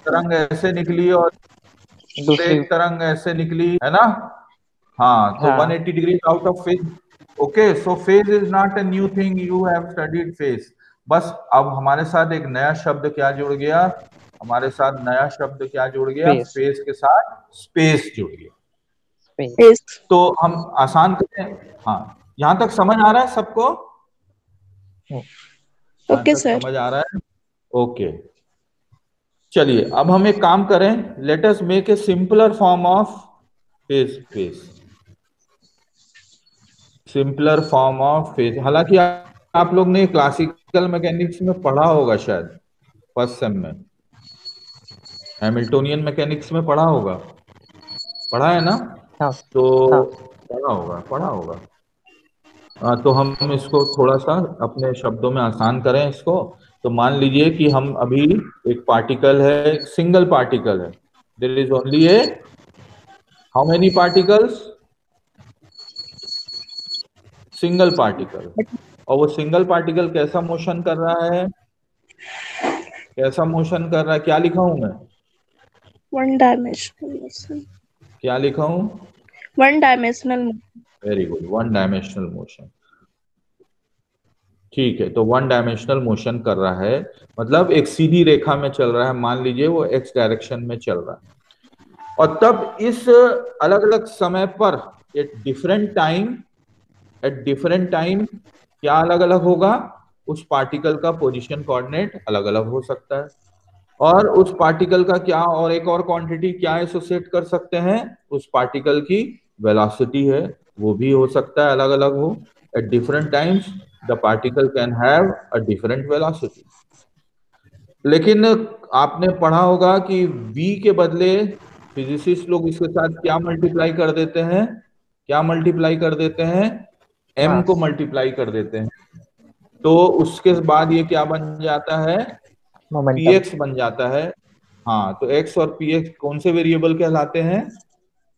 तरंग ऐसे निकली और दूसरी एक तरंग ऐसे निकली, है ना? हाँ, तो हाँ 180 degree out of phase. Okay, so phase is not a new thing, you have studied phase. बस अब हमारे साथ एक नया शब्द क्या जुड़ गया? हमारे साथ नया शब्द क्या जुड़ गया? स्पेस फेज के साथ स्पेस जुड़ गया। स्पेस। फेज। तो हम आसान करते हैं। हाँ, यहां तक समझ आ रहा है सबको? यहां ओके तक सर। समझ आ रहा है? ओके, चलिए अब हम एक काम करें, let us make a simpler form of phase space, simpler form of phase. हालांकि आप लोग ने क्लासिकल मैकेनिक्स में पढ़ा होगा शायद, फर्स्ट सेम में हैमिल्टोनियन मैकेनिक्स में पढ़ा होगा, पढ़ा है ना? हाँ तो हाँ पढ़ा होगा। तो हम इसको थोड़ा सा अपने शब्दों में आसान करें इसको। तो मान लीजिए कि हम अभी, एक पार्टिकल है, एक सिंगल पार्टिकल है, there is only a, how many particles? Single particle. और वो सिंगल पार्टिकल कैसा मोशन कर रहा है? कैसा मोशन कर रहा है? क्या लिखा हूं मैं? One dimensional motion. क्या लिखा हूं? One dimensional. Very good, one dimensional motion. ठीक है, तो वन डायमेंशनल मोशन कर रहा है, मतलब एक सीधी रेखा में चल रहा है, मान लीजिए वो एक्स डायरेक्शन में चल रहा है। और तब इस अलग अलग समय पर एट डिफरेंट टाइम क्या अलग अलग होगा? उस पार्टिकल का पोजीशन कोऑर्डिनेट अलग अलग हो सकता है, और उस पार्टिकल का क्या, और एक और क्वांटिटी क्या एसोसिएट कर सकते हैं? उस पार्टिकल की वेलोसिटी है, वो भी हो सकता है अलग अलग हो। At different times the particle can have a different velocity. लेकिन आपने पढ़ा होगा कि v के बदले फिजिसिस्ट लोग इसके साथ क्या मल्टीप्लाई कर देते हैं? क्या मल्टीप्लाई कर देते हैं? m को मल्टीप्लाई कर देते हैं। तो उसके बाद ये क्या बन जाता है? मोमेंटम। px बन जाता है। हाँ, तो x और px कौन से वेरिएबल कहलाते हैं?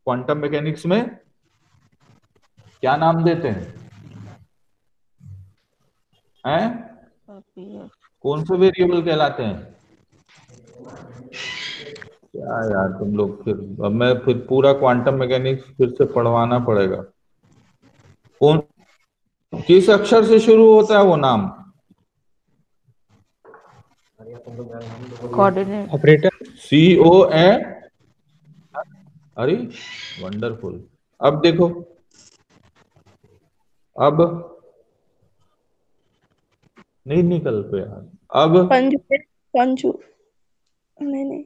क्वांटम मैकेनिक्स में क्या नाम देते हैं? कौन से वेरिएबल कहलाते हैं? क्या यार तुम लोग, फिर अब मैं फिर पूरा क्वांटम मैकेनिक्स फिर से पढ़वाना पड़ेगा। कौन, किस अक्षर से शुरू होता है वो नाम? कोऑर्डिनेट। ऑपरेटर। COA। अरे वंडरफुल। अब देखो, अब नहीं निकल पे यार। अब कंजुगेट। कंजू नहीं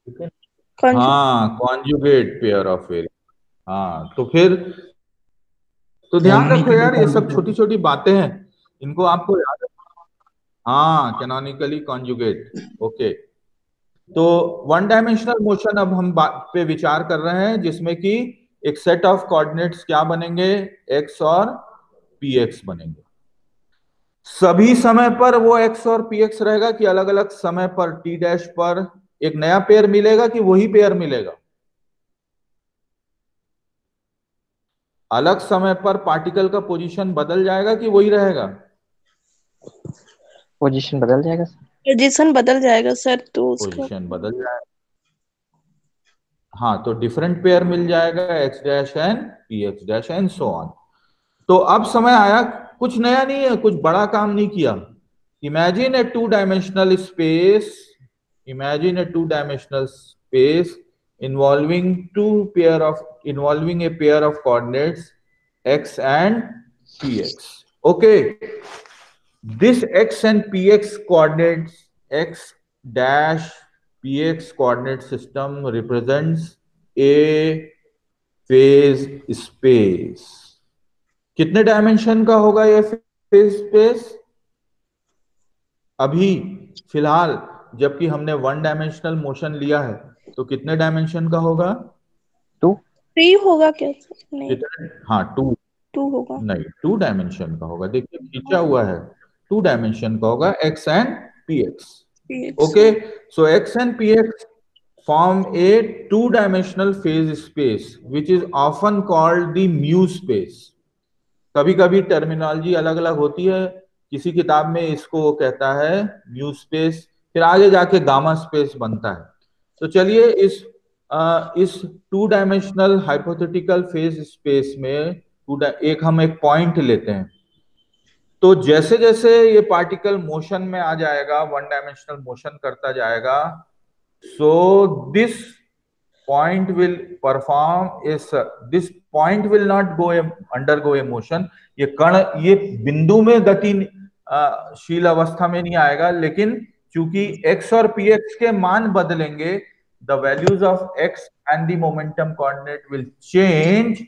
कंजू। हाँ, कॉन्जुगेट पेयर ऑफ वेरिएबल। हाँ, तो फिर तो ध्यान रखो यार, ये सब छोटी छोटी बातें हैं, इनको आपको याद रखना। हाँ, कैनोनिकली कॉन्जुगेट। ओके, तो वन डायमेंशनल मोशन अब हम बात पे विचार कर रहे हैं, जिसमें कि एक सेट ऑफ कोऑर्डिनेट्स क्या बनेंगे? x और px बनेंगे। सभी समय पर वो x और px रहेगा कि अलग अलग समय पर t डैश पर एक नया पेयर मिलेगा कि वही पेयर मिलेगा? अलग समय पर पार्टिकल का पोजीशन बदल जाएगा कि वही रहेगा? पोजीशन बदल जाएगा सर। पोजीशन बदल जाएगा सर, तो उसका पोजीशन बदल जाएगा। हाँ, तो डिफरेंट पेयर मिल जाएगा, x dash and px dash and so on. तो अब समय आया, कुछ नया नहीं है, कुछ बड़ा काम नहीं किया। Imagine A to dimensional space, imagine A to dimensional space involving a pair of coordinates x and px. Okay, this x and px coordinates, x dash px coordinate system represents a phase space. कितने dimension का होगा ये phase space? अभी फिलहाल जबकि हमने one dimensional motion लिया है, तो कितने डायमेंशन का होगा? 3 होगा क्या? नहीं, हाँ 2 होगा। नहीं, 2 डायमेंशन का होगा। देखिए खींचा हुआ है, 2 डायमेंशन का होगा, x and px। Okay, so x and px form a 2-dimensional phase space which is often called the mu space. कभी कभी टर्मिनोलॉजी अलग अलग होती है, किसी किताब में इसको वो कहता है म्यू स्पेस, फिर आगे जाके गामा स्पेस बनता है। तो चलिए इस 2 डायमेंशनल हाइपोथेटिकल फेज स्पेस में हम एक पॉइंट लेते हैं। तो जैसे जैसे ये पार्टिकल मोशन में आ जाएगा, 1 डायमेंशनल मोशन करता जाएगा, so this point will not undergo a motion. ये कण ये बिंदु में गतिशील अवस्था में नहीं आएगा, लेकिन चूंकि x और px के मान बदलेंगे, the values of x and the momentum coordinate will change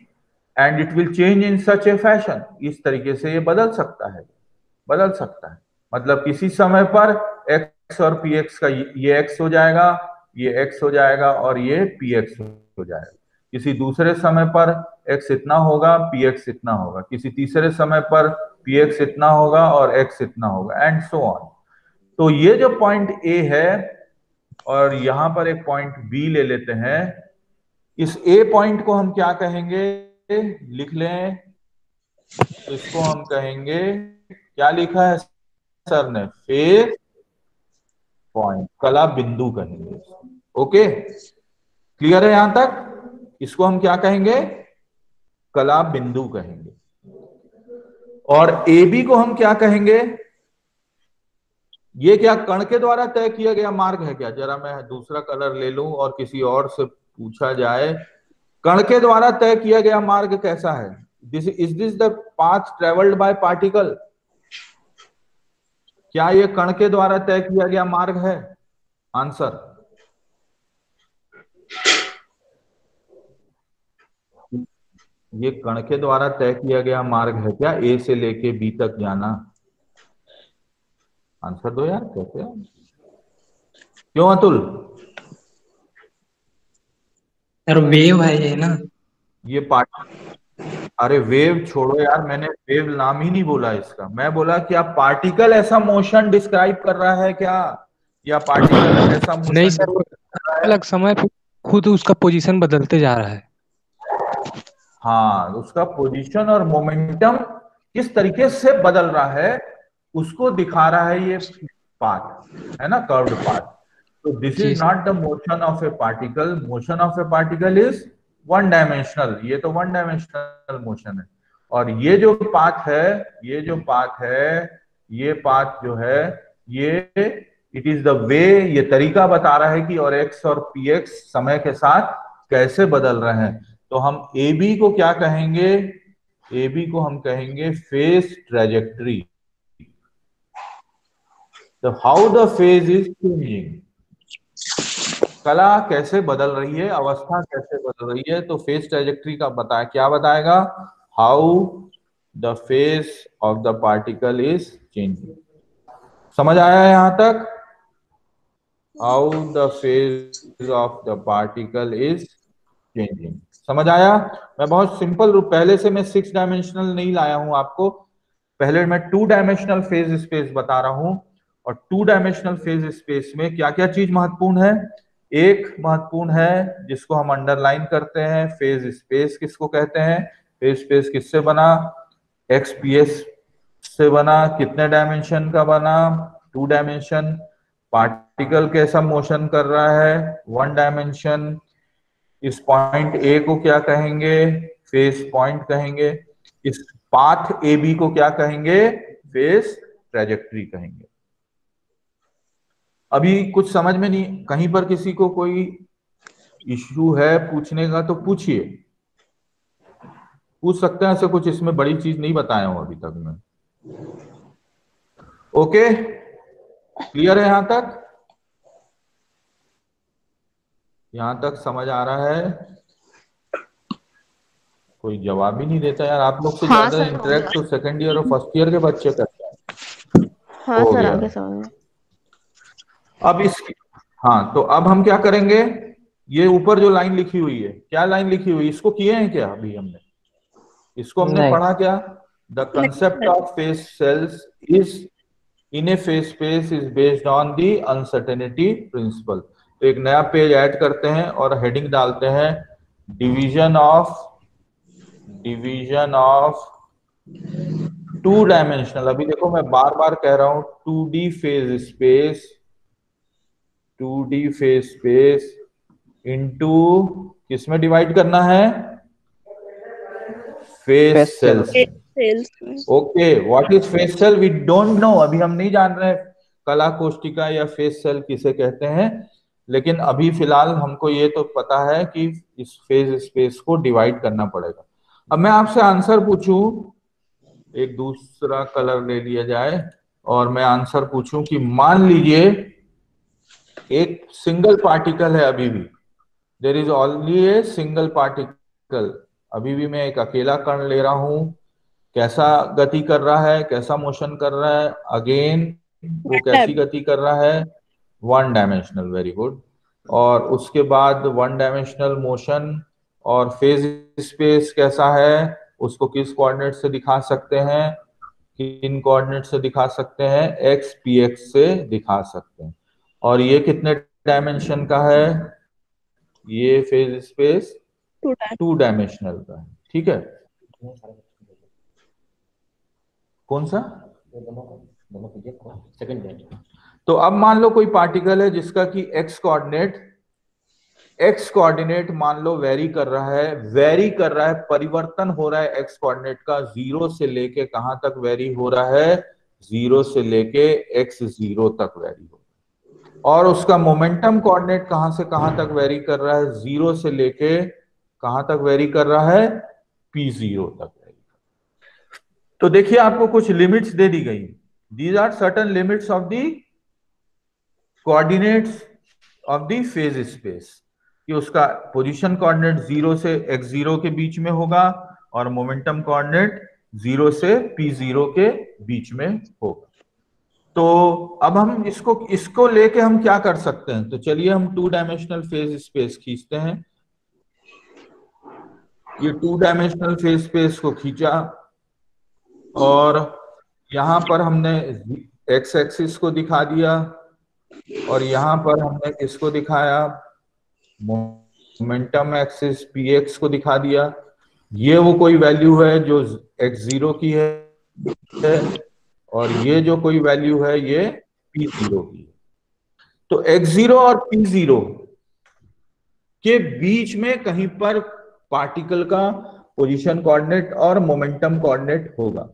and it will change in such a fashion. इस तरीके से ये बदल सकता है। मतलब किसी समय पर x और px का ये x हो जाएगा, ये x हो जाएगा और ये px हो जाएगा। किसी दूसरे समय पर x इतना होगा, px इतना होगा, किसी तीसरे समय पर px इतना होगा और x इतना होगा, एंड सो ऑन। तो ये जो पॉइंट A है और यहां पर एक पॉइंट B ले लेते हैं। इस A पॉइंट को हम क्या कहेंगे? लिख लें, इसको हम कहेंगे, क्या लिखा है सर ने? फेज पॉइंट, कला बिंदु कहेंगे। ओके, क्लियर है यहां तक? इसको हम क्या कहेंगे? कला बिंदु कहेंगे। और AB को हम क्या कहेंगे? ये क्या कण के द्वारा तय किया गया मार्ग है क्या? जरा मैं दूसरा कलर ले लूं और किसी और से पूछा जाए, कण के द्वारा तय किया गया मार्ग कैसा है? Is this the path travelled by particle? क्या ये कण के द्वारा तय किया गया मार्ग है? आंसर, ये कण के द्वारा तय किया गया मार्ग है क्या A से लेके B तक जाना? आंसर दो यार, कैसे? क्यों अतुल? सर वेव है ये ना, ये अरे वेव छोड़ो यार, मैंने वेव नाम ही नहीं बोला इसका। मैं बोला कि आप पार्टिकल ऐसा मोशन डिस्क्राइब कर रहा है क्या, या पार्टिकल ऐसा मोशन? नहीं सर, अलग समय पे खुद उसका पोजीशन बदलते जा रहा है। हाँ, उसका पोजीशन और मोमेंटम किस तरीके से बदल रहा है उसको दिखा रहा है ये पाथ, है ना, कर्व्ड पाथ। तो this is not the motion of A particle. Motion of A particle is 1 dimensional. ये तो 1 डायमेंशनल मोशन है। और ये जो पाथ है, ये पाथ जो है, ये इट इज द वे, ये तरीका बता रहा है कि और x और px समय के साथ कैसे बदल रहे हैं। तो हम AB को क्या कहेंगे? AB को हम कहेंगे फेज ट्रेजेक्टरी। तो how the phase is changing, कला कैसे बदल रही है, अवस्था कैसे बदल रही है। तो फेज ट्रेजेक्टरी का क्या बताएगा? How the phase of the particle is changing. समझ आया यहां तक? How the phase of the particle is changing, समझ आया? मैं बहुत सिंपल रूप, पहले से मैं 6 डायमेंशनल नहीं लाया हूं आपको, पहले मैं 2 डायमेंशनल फेज स्पेस बता रहा हूं। और 2 डायमेंशनल फेज स्पेस में क्या क्या चीज महत्वपूर्ण है? एक महत्वपूर्ण है जिसको हम अंडरलाइन करते हैं, फेज स्पेस किसको कहते हैं? फेज स्पेस किससे बना? XPS से बना। कितने डायमेंशन का बना? 2 डायमेंशन। पार्टिकल कैसा मोशन कर रहा है? 1 डायमेंशन। इस पॉइंट A को क्या कहेंगे? फेज पॉइंट कहेंगे। इस पाथ ए बी को क्या कहेंगे? फेज ट्रेजेक्ट्री कहेंगे। अभी कुछ समझ में नहीं, कहीं पर किसी को कोई इश्यू है पूछने का तो पूछिए, पूछ सकते हैं। ऐसे कुछ इसमें बड़ी चीज नहीं बताया हूं अभी तक मैं। ओके, क्लियर है यहां तक? यहां तक समझ आ रहा है? कोई जवाब ही नहीं देता यार। आप लोग से हाँ ज्यादा सर, इंटरेक्ट तो सेकंड ईयर और फर्स्ट ईयर के बच्चे करते हैं। हाँ हो सर, गया। आगे समझ में। अब इस, हाँ तो अब हम क्या करेंगे? ये ऊपर जो लाइन लिखी हुई है, क्या लाइन लिखी हुई है, इसको किए हैं क्या अभी हमने? इसको हमने नहीं। पढ़ा क्या? The concept of phase cells is in a phase space is based on the uncertainty principle. तो एक नया पेज ऐड करते हैं और हेडिंग डालते हैं डिवीजन ऑफ टू डायमेंशनल। अभी देखो मैं बार बार कह रहा हूं 2D फेज स्पेस इनटू किसमें डिवाइड करना है? Phase cells. Cells. Okay, what is phase cell? We don't know, अभी हम नहीं जान रहे कला कोष्टिका या फेज सेल किसे कहते हैं, लेकिन अभी फिलहाल हमको ये तो पता है कि इस फेज स्पेस को डिवाइड करना पड़ेगा। अब मैं आपसे आंसर पूछूं, एक दूसरा कलर ले लिया जाए और मैं आंसर पूछूं कि मान लीजिए एक सिंगल पार्टिकल है, अभी भी there is only a single particle, अभी भी मैं एक अकेला कण ले रहा हूं, कैसा गति कर रहा है, कैसा मोशन कर रहा है, अगेन वो कैसी गति कर रहा है? One dimensional, very good. और उसके बाद वन डायमेंशनल मोशन और फेज स्पेस कैसा है, उसको किस कोऑर्डिनेट से दिखा सकते हैं? किन कोऑर्डिनेट से दिखा सकते हैं? एक्स पी एक्स से दिखा सकते हैं। और ये कितने डायमेंशन का है? ये फेज स्पेस 2 डायमेंशनल का है, ठीक है। कौन सा? तो अब मान लो कोई पार्टिकल है जिसका कि एक्स कोऑर्डिनेट मान लो वेरी कर रहा है, परिवर्तन हो रहा है एक्स कोऑर्डिनेट का, जीरो से लेके कहां तक वेरी हो रहा है? जीरो से लेके x0 तक वेरी हो रहा है। और उसका मोमेंटम कोऑर्डिनेट कहां से कहां तक वेरी कर रहा है? जीरो से लेके कहां तक वेरी कर रहा है? p0 तक वेरी। तो देखिए आपको कुछ लिमिट्स दे दी गई, these are certain limits of the coordinates of the phase space, कि उसका पोजीशन कोऑर्डिनेट 0 से x0 के बीच में होगा और मोमेंटम कोऑर्डिनेट 0 से p0 के बीच में होगा। तो अब हम इसको लेके हम क्या कर सकते हैं? तो चलिए हम 2 डायमेंशनल फेज स्पेस खींचते हैं। ये 2 डायमेंशनल फेज स्पेस को खींचा और यहां पर हमने एक्स एक्सिस को दिखा दिया और यहां पर हमने किसको दिखाया? मोमेंटम एक्सिस px को दिखा दिया। ये वो कोई वैल्यू है जो x0 की है और ये जो कोई वैल्यू है ये p0 की है। तो x0 और p0 के बीच में कहीं पर पार्टिकल का पोजीशन कोऑर्डिनेट और मोमेंटम कोऑर्डिनेट होगा।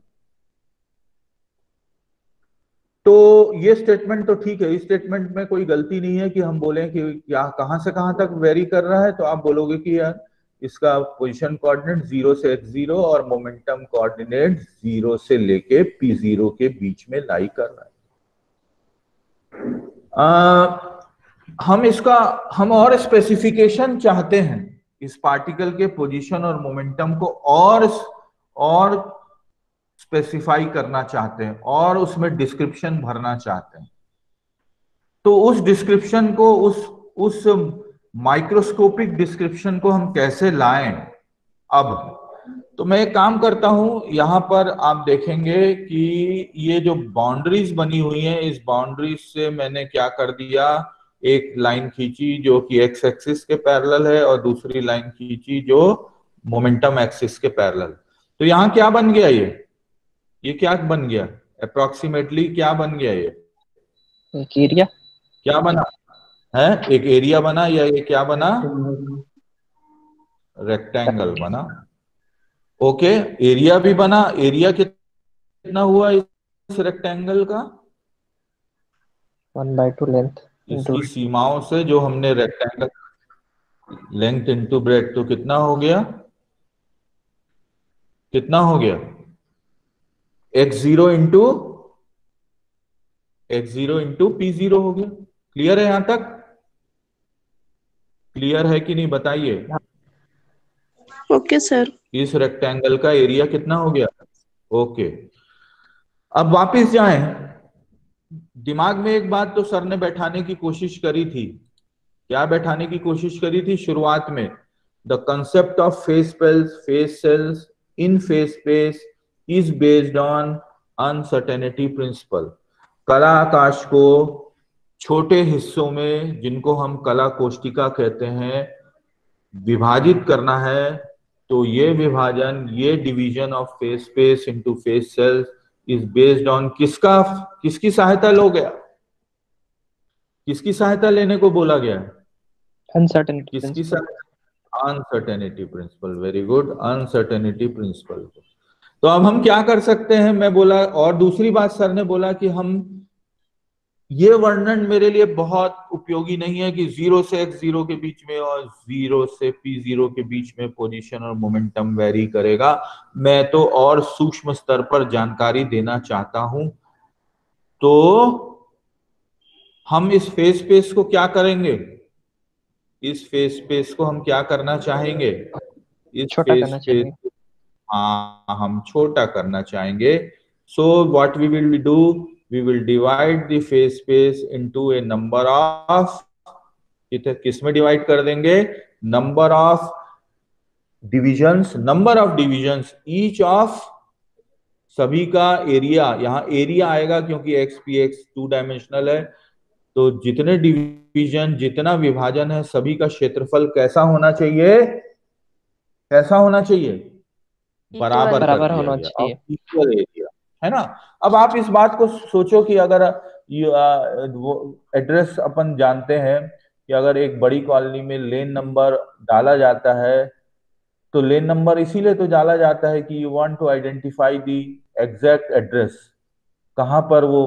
तो ये स्टेटमेंट तो ठीक है, इस स्टेटमेंट में कोई गलती नहीं है कि हम बोलें कि क्या कहां से कहां तक वेरी कर रहा है। तो आप बोलोगे कि यार इसका पोजीशन कोऑर्डिनेट 0 से x0 और मोमेंटम कोऑर्डिनेट 0 से लेके p0 के बीच में लाई कर रहा है। हम और स्पेसिफिकेशन चाहते हैं इस पार्टिकल के पोजीशन और मोमेंटम को और स्पेसिफाई करना चाहते हैं और उसमें डिस्क्रिप्शन भरना चाहते हैं। तो उस डिस्क्रिप्शन को उस माइक्रोस्कोपिक डिस्क्रिप्शन को हम कैसे लाएं? अब तो मैं एक काम करता हूं, यहां पर आप देखेंगे कि ये जो बाउंड्रीज बनी हुई हैं, इस बाउंड्रीज से मैंने क्या कर दिया, एक लाइन खींची जो कि एक्स एक्सिस के पैरेलल है और दूसरी लाइन खींची जो मोमेंटम एक्सिस के पैरेलल। तो यहां क्या बन गया? ये क्या बन गया? अप्रोक्सीमेटली क्या बन गया? ये एक एरिया क्या बना है? एक एरिया बना या ये क्या बना? रेक्टेंगल बना। ओके, एरिया भी बना। एरिया कितना हुआ इस रेक्टेंगल का? 1/2 लेंथ इसकी सीमाओं से जो हमने रेक्टेंगल लेंथ इंटू ब्रेड, तो कितना हो गया? कितना हो गया? x0 इंटू p0 हो गया। क्लियर है यहां तक? क्लियर है कि नहीं बताइए? Okay sir. इस रेक्टेंगल का एरिया कितना हो गया? ओके, अब वापस जाएं। दिमाग में एक बात तो सर ने बैठाने की कोशिश करी थी। क्या बैठाने की कोशिश करी थी शुरुआत में? The concept of phase cells in phase space is based on uncertainty principle. कला आकाश को छोटे हिस्सों में, जिनको हम कला कोष्टिका कहते हैं, विभाजित करना है। तो ये विभाजन, ये division of phase space into phase cells is based on किसकी सहायता लो गया? किसकी सहायता लेने को बोला गया है? अनसर्टेनिटी किसकी प्रिंसिपल। सहायता? Uncertainty principle. Very good, uncertainty principle. तो अब हम क्या कर सकते हैं? मैं बोला, और दूसरी बात सर ने बोला कि हम, ये वर्णन मेरे लिए बहुत उपयोगी नहीं है कि 0 से x0 के बीच में और 0 से p0 के बीच में पोजीशन और मोमेंटम वेरी करेगा। मैं तो और सूक्ष्म स्तर पर जानकारी देना चाहता हूं। तो हम इस फेस स्पेस को क्या करेंगे? इस फेस स्पेस को हम क्या करना चाहेंगे? इस छोटा फेस करना स्पेस, चाहेंगे। हाँ, हम छोटा करना चाहेंगे। So what we will do, we will divide the phase space into a number of, किस में डिवाइड कर देंगे? Number of divisions each of, सभी का एरिया। यहां एरिया आएगा क्योंकि एक्स पी एक्स 2 डायमेंशनल है। तो जितने डिवीजन, जितना विभाजन है, सभी का क्षेत्रफल कैसा होना चाहिए? कैसा होना चाहिए? बराबर कर बराबर दिया होना गया, चाहिए। ऑफ इक्वल एरिया, है ना? अब आप इस बात को सोचो कि अगर वो एड्रेस अपन जानते हैं कि अगर एक बड़ी कॉलोनी में लेन नंबर डाला जाता है, तो लेन नंबर इसीलिए तो डाला जाता है कि you want to identify the exact address, कहाँ पर वो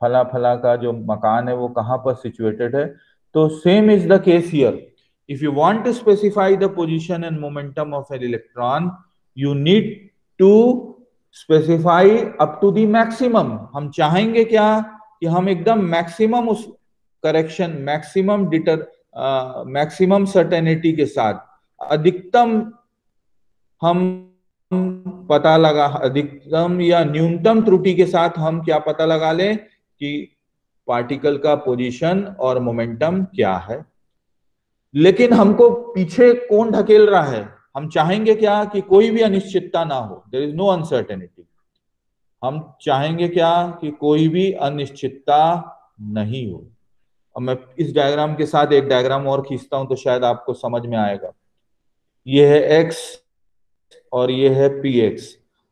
फला फला का जो मकान है वो कहाँ पर सिचुएटेड है। तो same is the case here. If you want to specify the position and momentum of an electron, you need to specify up to the maximum. हम चाहेंगे क्या? कि हम एकदम मैक्सिमम उस करेक्शन, मैक्सिमम सर्टेनिटी के साथ, अधिकतम हम पता लगा, अधिकतम या न्यूनतम त्रुटि के साथ हम क्या पता लगा लें कि पार्टिकल का पोजीशन और मोमेंटम क्या है। लेकिन हमको पीछे कौन ढकेल रहा है? हम चाहेंगे क्या? कि कोई भी अनिश्चितता ना हो, देयर इज नो अनसर्टेनिटी। हम चाहेंगे क्या? कि कोई भी अनिश्चितता नहीं हो। अब मैं इस डायग्राम के साथ एक डायग्राम और खींचता हूं तो शायद आपको समझ में आएगा। ये है x और ये है px।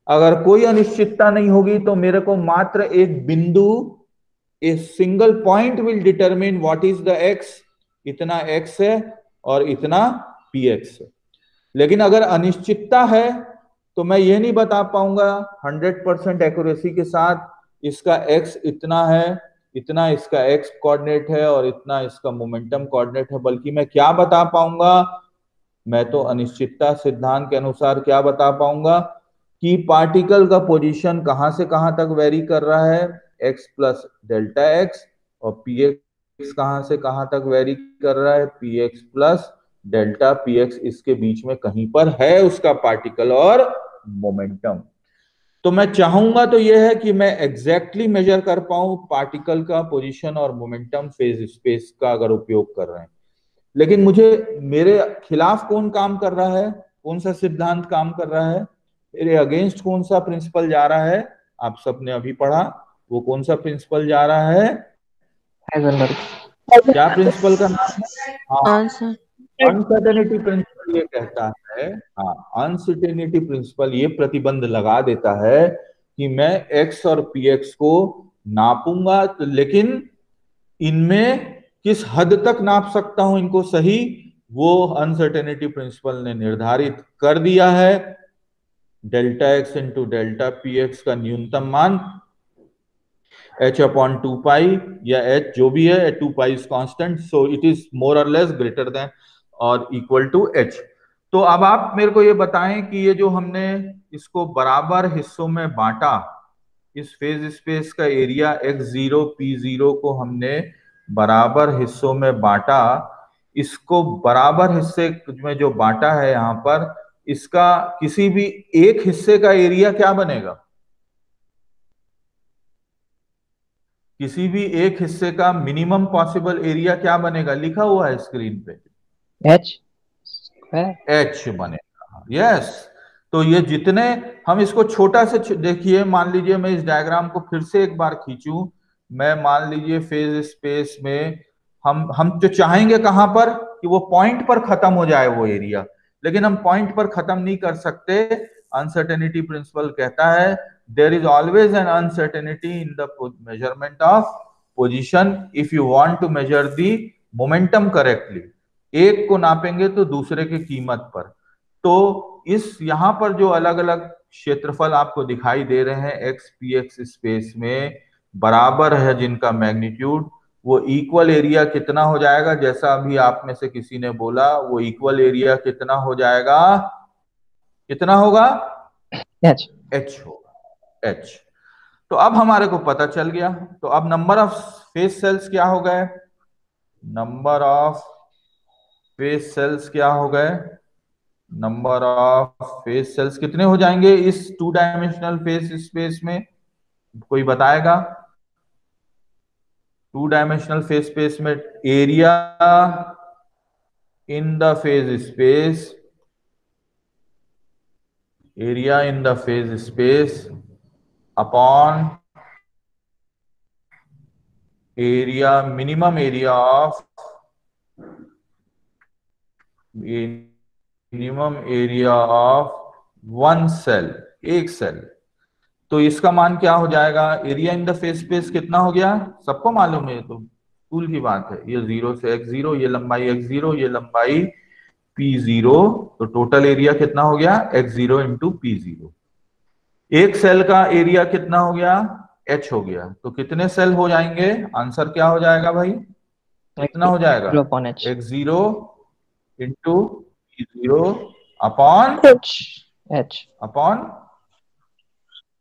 अगर कोई अनिश्चितता नहीं होगी तो मेरे को मात्र एक बिंदु, a single point will determine what is the x। इतना x है और इतना px है। लेकिन अगर अनिश्चितता है तो मैं ये नहीं बता पाऊंगा 100% एक्यूरेसी के साथ इसका x इतना है, इतना इसका x कोऑर्डिनेट है और इतना इसका मोमेंटम कोऑर्डिनेट है। बल्कि मैं क्या बता पाऊंगा? मैं तो अनिश्चितता सिद्धांत के अनुसार क्या बता पाऊंगा? कि पार्टिकल का पोजीशन कहां से कहां तक वेरी कर रहा है, x प्लस डेल्टा x, और px कहां से कहां तक वेरी कर रहा है, px प्लस डेल्टा px। इसके बीच में कहीं पर है उसका पार्टिकल और मोमेंटम। तो मैं चाहूंगा तो यह है कि मैं एग्जैक्टली मेजर कर पाऊं पार्टिकल का पोजीशन और मोमेंटम फेज स्पेस का अगर उपयोग कर रहे हैं। लेकिन मुझे, मेरे खिलाफ कौन काम कर रहा है? कौन सा सिद्धांत काम कर रहा है? मेरे अगेंस्ट कौन सा प्रिंसिपल जा रहा है? आप सबने अभी पढ़ा, वो कौन सा प्रिंसिपल जा रहा है? हाइजेनबर्ग। क्या प्रिंसिपल का नाम है? हाँ, आंसर अनसर्टेनिटी प्रिंसिपल ये कहता है। हाँ, अनसर्टेनिटी प्रिंसिपल ये प्रतिबंध लगा देता है कि मैं x और px को नापूंगा, तो लेकिन इनमें किस हद तक नाप सकता हूं इनको सही, वो अनसर्टेनिटी प्रिंसिपल ने निर्धारित कर दिया है। Delta x into delta P x का न्यूनतम मान h अपॉन 2 पाई या h जो भी है 2 pi is constant, so it is more और less greater than or equal to h। तो अब आप मेरे को ये बताएं कि ये जो हमने इसको बराबर हिस्सों में बांटा, इस फेज स्पेस का एरिया x0 p0 को हमने बराबर हिस्सों में बांटा, इसको बराबर हिस्से में जो बांटा है यहां पर, इसका किसी भी एक हिस्से का एरिया क्या बनेगा? किसी भी एक हिस्से का मिनिमम पॉसिबल एरिया क्या बनेगा? लिखा हुआ है स्क्रीन पे, एच एच बनेगा। यस, तो ये जितने हम इसको छोटा से देखिए, मान लीजिए मैं इस डायग्राम को फिर से एक बार खींचूं, मैं मान लीजिए फेज स्पेस में हम तो चाहेंगे कहां पर कि वो पॉइंट पर खत्म हो जाए वो एरिया, लेकिन हम पॉइंट पर खत्म नहीं कर सकते। अनसर्टेनिटी प्रिंसिपल कहता है there is always an uncertainty in the measurement of position if you want to measure the momentum correctly। एक को नापेंगे तो दूसरे की कीमत पर। तो इस यहाँ पर जो अलग अलग क्षेत्रफल आपको दिखाई दे रहे हैं एक्स पी एक्स स्पेस में बराबर है जिनका मैग्नीट्यूड, वो इक्वल एरिया कितना हो जाएगा? जैसा अभी आप में से किसी ने बोला, वो इक्वल एरिया कितना हो जाएगा? कितना होगा? एच एच होगा, एच। तो अब हमारे को पता चल गया। तो अब नंबर ऑफ फेस सेल्स क्या हो गए? नंबर ऑफ फेस सेल्स क्या हो गए? नंबर ऑफ फेस सेल्स कितने हो जाएंगे इस 2 डायमेंशनल फेस स्पेस में? कोई बताएगा? 2 डायमेंशनल फेस स्पेस में area in the phase space, area in the phase space upon area, minimum area of one cell, एक सेल। तो इसका मान क्या हो जाएगा? Area in the phase space कितना हो गया? सबको मालूम है, ये तो स्कूल की बात है। ये 0 से x0, ये लंबाई x0, ये लंबाई p0, तो टोटल एरिया कितना हो गया? x0 into p0। एक सेल का एरिया कितना हो गया? h हो गया। तो कितने सेल हो जाएंगे? आंसर क्या हो जाएगा भाई? कितना हो जाएगा? x0 into p0 upon H upon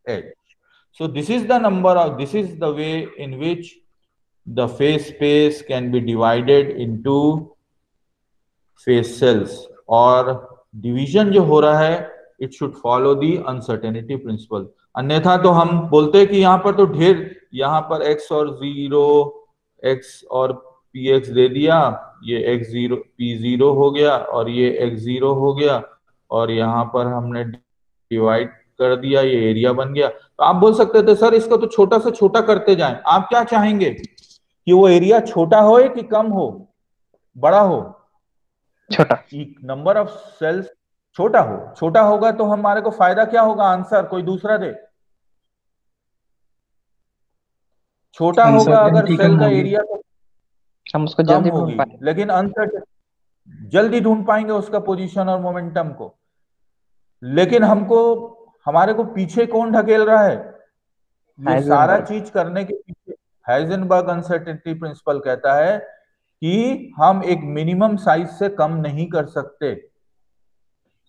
h. So this is the number of, this is the way in which the phase space can be divided into phase cells, और डिवीजन जो हो रहा है it should follow the uncertainty principle। अन्यथा तो हम बोलते हैं कि यहाँ पर तो ढेर, यहाँ पर x और 0, x और px दे दिया, ये x0 p0 हो गया और ये x0 हो गया, और यहाँ पर हमने डिवाइड कर दिया, ये एरिया बन गया। तो आप बोल सकते थे सर इसको तो छोटा से छोटा करते जाएं। आप क्या चाहेंगे कि वो एरिया छोटा हो कि कम हो, बड़ा हो? छोटा। नंबर ऑफ सेल्स छोटा हो। छोटा होगा तो हमारे को फायदा क्या होगा? आंसर कोई दूसरा दे। छोटा होगा अगर सेल का एरिया तो हम उसको कम जल्दी होगी, ढूंढ पाएंगे। लेकिन अनसर्टेन जल्दी ढूंढ पाएंगे उसका पोजीशन और मोमेंटम को। लेकिन हमको, हमारे को पीछे कौन ढकेल रहा है? ये सारा चीज करने के पीछे हाइजेनबर्ग अनसर्टेनिटी प्रिंसिपल कहता है कि हम एक मिनिमम साइज से कम नहीं कर सकते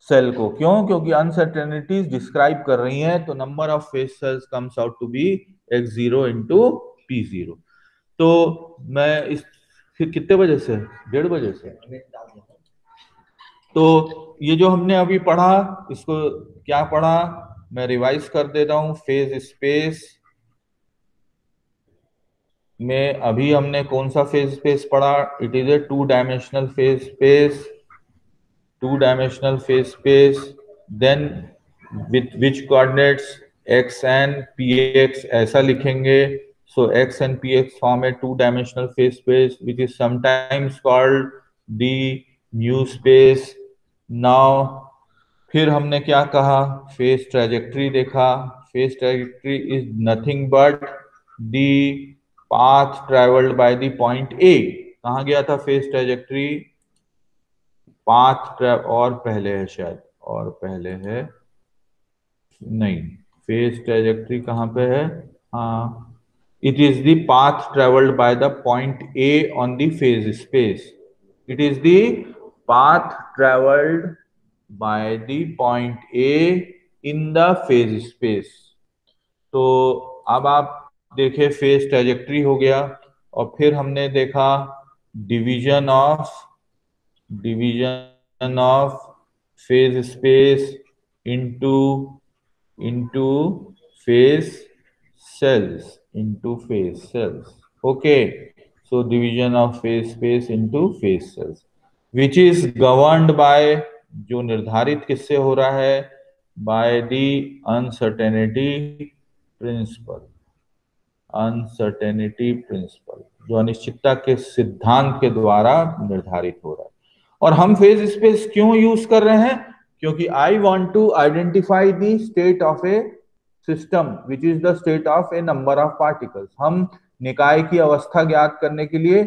सेल को। क्यों? क्योंकि अनसर्टेनिटीज डिस्क्राइब कर रही हैं। तो number of phase cells comes out to be x0 into p0। तो मैं इस फिर कितने बजे से? 1:30 बजे से। तो ये जो हमने अभी पढ़ा, इसको क्या पढ़ा मैं रिवाइज कर देता हूं। फेज स्पेस में अभी हमने कौन सा फेज स्पेस पढ़ा? It is a 2 dimensional phase space, 2 dimensional phase space, then with which coordinates x and px ऐसा लिखेंगे। So x and px form a 2 dimensional phase space which is sometimes called the mu space। Now फिर हमने क्या कहा? Phase trajectory देखा। Phase trajectory is nothing but the path travelled by the point A. कहाँ गया था phase trajectory? Path और पहले है शायद, और पहले है नहीं, फेज ट्रेजेक्ट्री कहाँ पे है? हाँ, it is the path traveled by the point A on the phase space. It is the path traveled by the point A in the phase space. तो अब आप देखे फेज ट्रेजेक्ट्री हो गया, और फिर हमने देखा division of phase space into phase cells, okay. So division of phase space into phase cells, which is governed by, जो निर्धारित किससे हो रहा है? by the uncertainty principle, जो अनिश्चितता के सिद्धांत के द्वारा निर्धारित हो रहा है। और हम फेज स्पेस क्यों यूज कर रहे हैं? क्योंकि I want to identify the state of a system which is the state of a number of particles. हम निकाय की अवस्था ज्ञात करने के लिए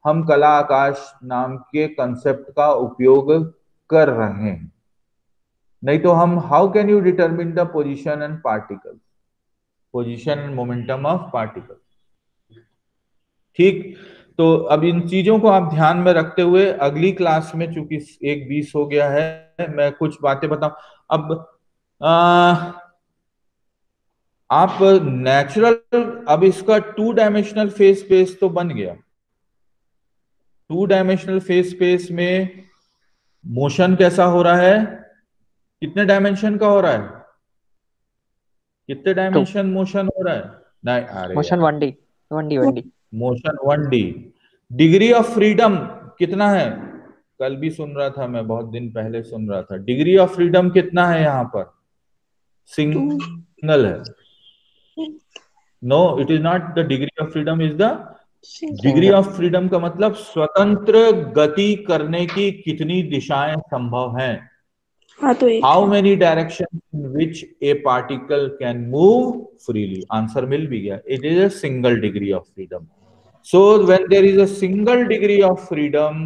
हम कला आकाश नाम के कंसेप्ट का उपयोग कर रहे हैं। नहीं तो हम how can you determine the position and particle, position and momentum of particle. ठीक, तो अब इन चीजों को आप ध्यान में रखते हुए अगली क्लास में, चूंकि 1:20 हो गया है, मैं कुछ बातें बताऊं। अब आप नेचुरल, अब इसका 2 डायमेंशनल फेज स्पेस तो बन गया। 2 डायमेंशनल फेज स्पेस में मोशन कैसा हो रहा है? कितने डायमेंशन का हो रहा है? कितने डायमेंशन मोशन हो रहा है? नहीं, अरे motion 1D motion 1D। Degree of freedom कितना है? कल भी सुन रहा था मैं, बहुत दिन पहले सुन रहा था। डिग्री ऑफ फ्रीडम कितना है यहाँ पर? सिंगल है। No, it is not the degree of freedom, is the degree of freedom का मतलब स्वतंत्र गति करने की कितनी दिशाएं संभव हैं। हाँ तो एक how many direction in which a particle can move freely. Answer मिल भी गया, it is a single degree of freedom. So when there is a single degree of freedom,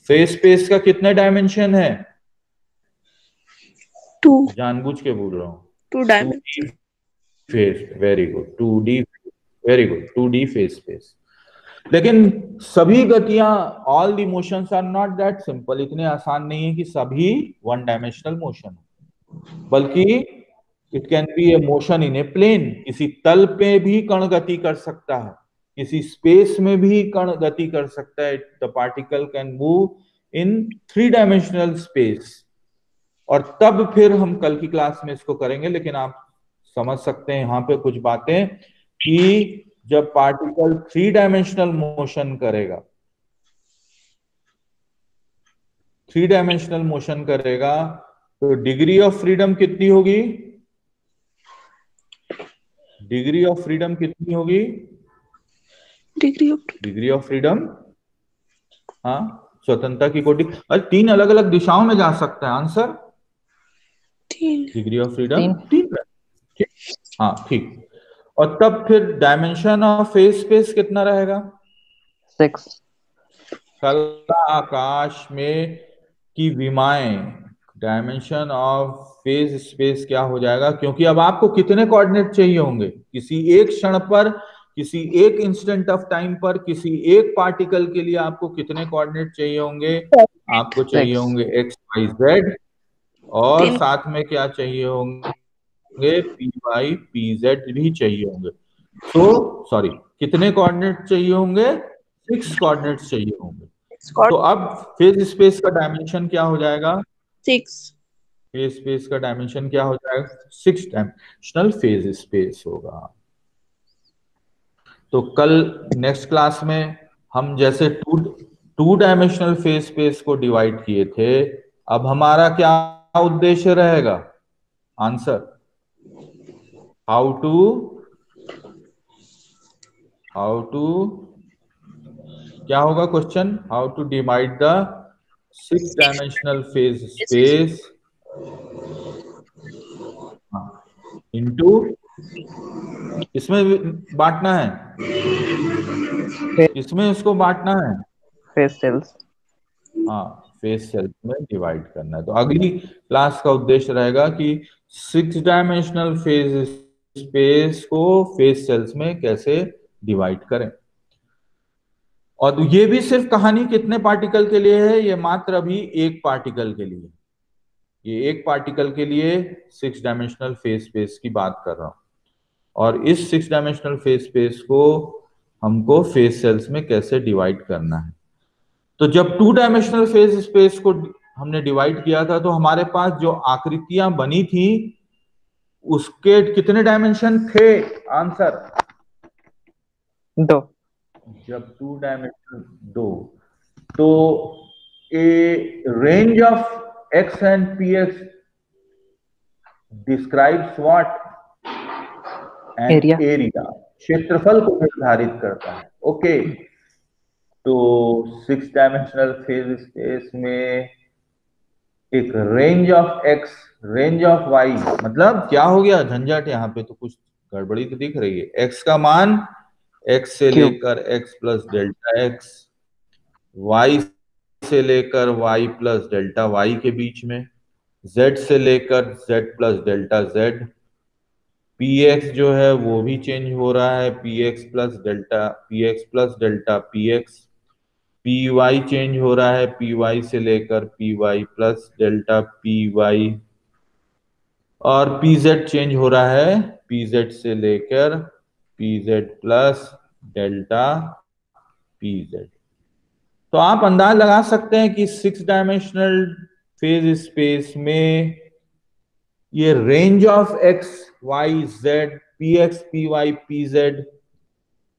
phase space का कितने डायमेंशन है? 2 जानबूझ के बोल रहा हूँ। 2 dimension phase, very good, 2D, very good, 2D phase space. लेकिन सभी गतियां, all the motions are not that simple. इतने आसान नहीं है कि सभी 1 डायमेंशनल मोशन, बल्कि it can be a motion in a plane. किसी तल पे भी कण गति कर सकता है, किसी स्पेस में भी कण गति कर सकता है। The particle can move in 3 dimensional space. और तब फिर हम कल की क्लास में इसको करेंगे, लेकिन आप समझ सकते हैं यहाँ पे कुछ बातें कि जब पार्टिकल 3 डायमेंशनल मोशन करेगा, 3 डायमेंशनल मोशन करेगा, तो डिग्री ऑफ फ्रीडम कितनी होगी? डिग्री ऑफ फ्रीडम कितनी होगी? डिग्री ऑफ फ्रीडम, हाँ, स्वतंत्रता की कोटि। 3 अलग अलग दिशाओं में जा सकता है। Answer 3 degree of freedom 3। हाँ, ठीक। और तब फिर डायमेंशन ऑफ फेज स्पेस कितना रहेगा? 6। कला आकाश में की विमाएं, डायमेंशन ऑफ फेज स्पेस क्या हो जाएगा? क्योंकि अब आपको कितने कोऑर्डिनेट चाहिए होंगे? किसी एक क्षण पर, किसी एक इंस्टेंट ऑफ टाइम पर, किसी एक पार्टिकल के लिए आपको कितने कोऑर्डिनेट चाहिए होंगे? आपको चाहिए होंगे x, y, z, और साथ में क्या चाहिए होंगे? p, y, p, z भी चाहिए होंगे। तो सॉरी, कितने कोऑर्डिनेट चाहिए होंगे? 6 कोऑर्डिनेट चाहिए होंगे। तो अब फेज स्पेस का डायमेंशन क्या हो जाएगा? 6। फेज स्पेस का डायमेंशन क्या हो जाएगा? 6 डायमेंशनल फेज स्पेस होगा। तो कल नेक्स्ट क्लास में हम जैसे 2 डायमेंशनल फेज स्पेस को डिवाइड किए थे, अब हमारा क्या उद्देश्य रहेगा? आंसर, हाउ टू क्या होगा question? How to divide the 6 dimensional phase space into, इसमें बांटना है, इसमें इसको बांटना है फेज सेल्स। हाँ, फेज सेल्स में डिवाइड करना है। तो अगली क्लास का उद्देश्य रहेगा कि 6 डायमेंशनल फेज स्पेस को फेज सेल्स में कैसे डिवाइड करें। और ये भी सिर्फ कहानी कितने पार्टिकल के लिए है, ये मात्र अभी एक पार्टिकल के लिए, ये एक पार्टिकल के लिए 6 डायमेंशनल फेज स्पेस की बात कर रहा हूं। और इस 6 डायमेंशनल फेज स्पेस को हमको फेज सेल्स में कैसे डिवाइड करना है। तो जब 2 डायमेंशनल फेज स्पेस को हमने डिवाइड किया था तो हमारे पास जो आकृतियां बनी थी उसके कितने डायमेंशन थे? आंसर 2। जब 2 डायमेंशन 2, तो ए range of x and P x describes what? Area. Area, क्षेत्रफल को निर्धारित करता है। ओके, तो 6 डायमेंशनल फेज स्पेस में एक range of x, range of y, मतलब क्या हो गया झंझट, यहाँ पे तो कुछ गड़बड़ी तो दिख रही है। एक्स का मान एक्स से लेकर x plus delta x, y से लेकर वाई प्लस डेल्टा वाई के बीच में, जेड से लेकर Z plus delta Z, P X जो है वो भी चेंज हो रहा है, P X plus delta P x, P Y change हो रहा है, पी वाई से लेकर P Y plus delta P Y, और पी जेड चेंज हो रहा है पी जेड से लेकर P Z plus delta P Z. तो आप अंदाज लगा सकते हैं कि 6 डायमेंशनल फेज स्पेस में ये range of x y z P x P y p z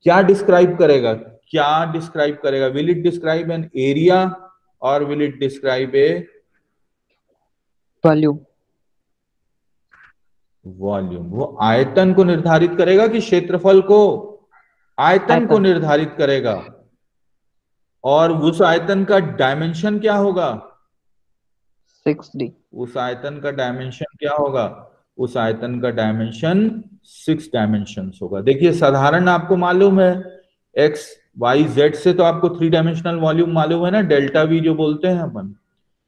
क्या डिस्क्राइब करेगा? क्या डिस्क्राइब करेगा? Will it describe an area और will it describe a volume? Volume. वो आयतन को निर्धारित करेगा कि क्षेत्रफल को? आयतन को निर्धारित करेगा। और उस आयतन का डायमेंशन क्या होगा? 6D। उस आयतन का डायमेंशन क्या होगा? उस आयतन का डायमेंशन 6 डायमेंशन होगा। देखिए साधारण आपको मालूम है एक्स वाई जेड से तो आपको 3 डायमेंशनल वॉल्यूम मालूम है ना, डेल्टा वी जो बोलते हैं अपन,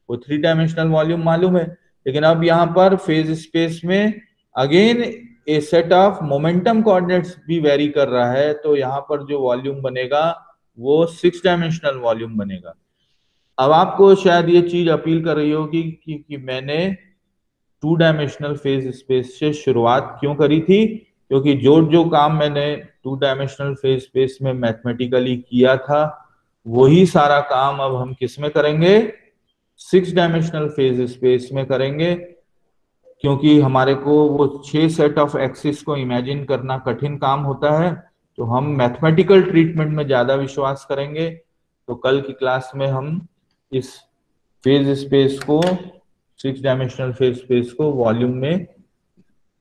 वो 3 डायमेंशनल वॉल्यूम मालूम है। लेकिन अब यहाँ पर फेज स्पेस में again A set of momentum coordinates भी वेरी कर रहा है, तो यहाँ पर जो वॉल्यूम बनेगा वो 6 डायमेंशनल वॉल्यूम बनेगा। अब आपको शायद ये चीज अपील कर रही होगी कि मैंने 2 डायमेंशनल फेज स्पेस से शुरुआत क्यों करी थी, क्योंकि जो काम मैंने 2 डायमेंशनल फेज स्पेस में मैथमेटिकली किया था वही सारा काम अब हम किस में करेंगे? 6 डायमेंशनल फेज स्पेस में करेंगे। क्योंकि हमारे को वो 6 सेट ऑफ एक्सिस को इमेजिन करना कठिन काम होता है, तो हम मैथमेटिकल ट्रीटमेंट में ज्यादा विश्वास करेंगे। तो कल की क्लास में हम इस फेज स्पेस को 6 डायमेंशनल फेज स्पेस को वॉल्यूम में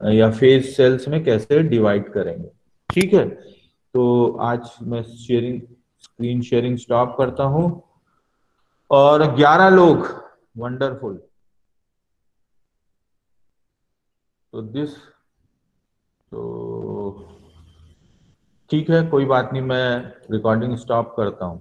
या फेज सेल्स में कैसे डिवाइड करेंगे। ठीक है, तो आज मैं स्क्रीन शेयरिंग स्टॉप करता हूं। और 11 लोग, वंडरफुल। तो ठीक है, कोई बात नहीं, मैं रिकॉर्डिंग स्टॉप करता हूं।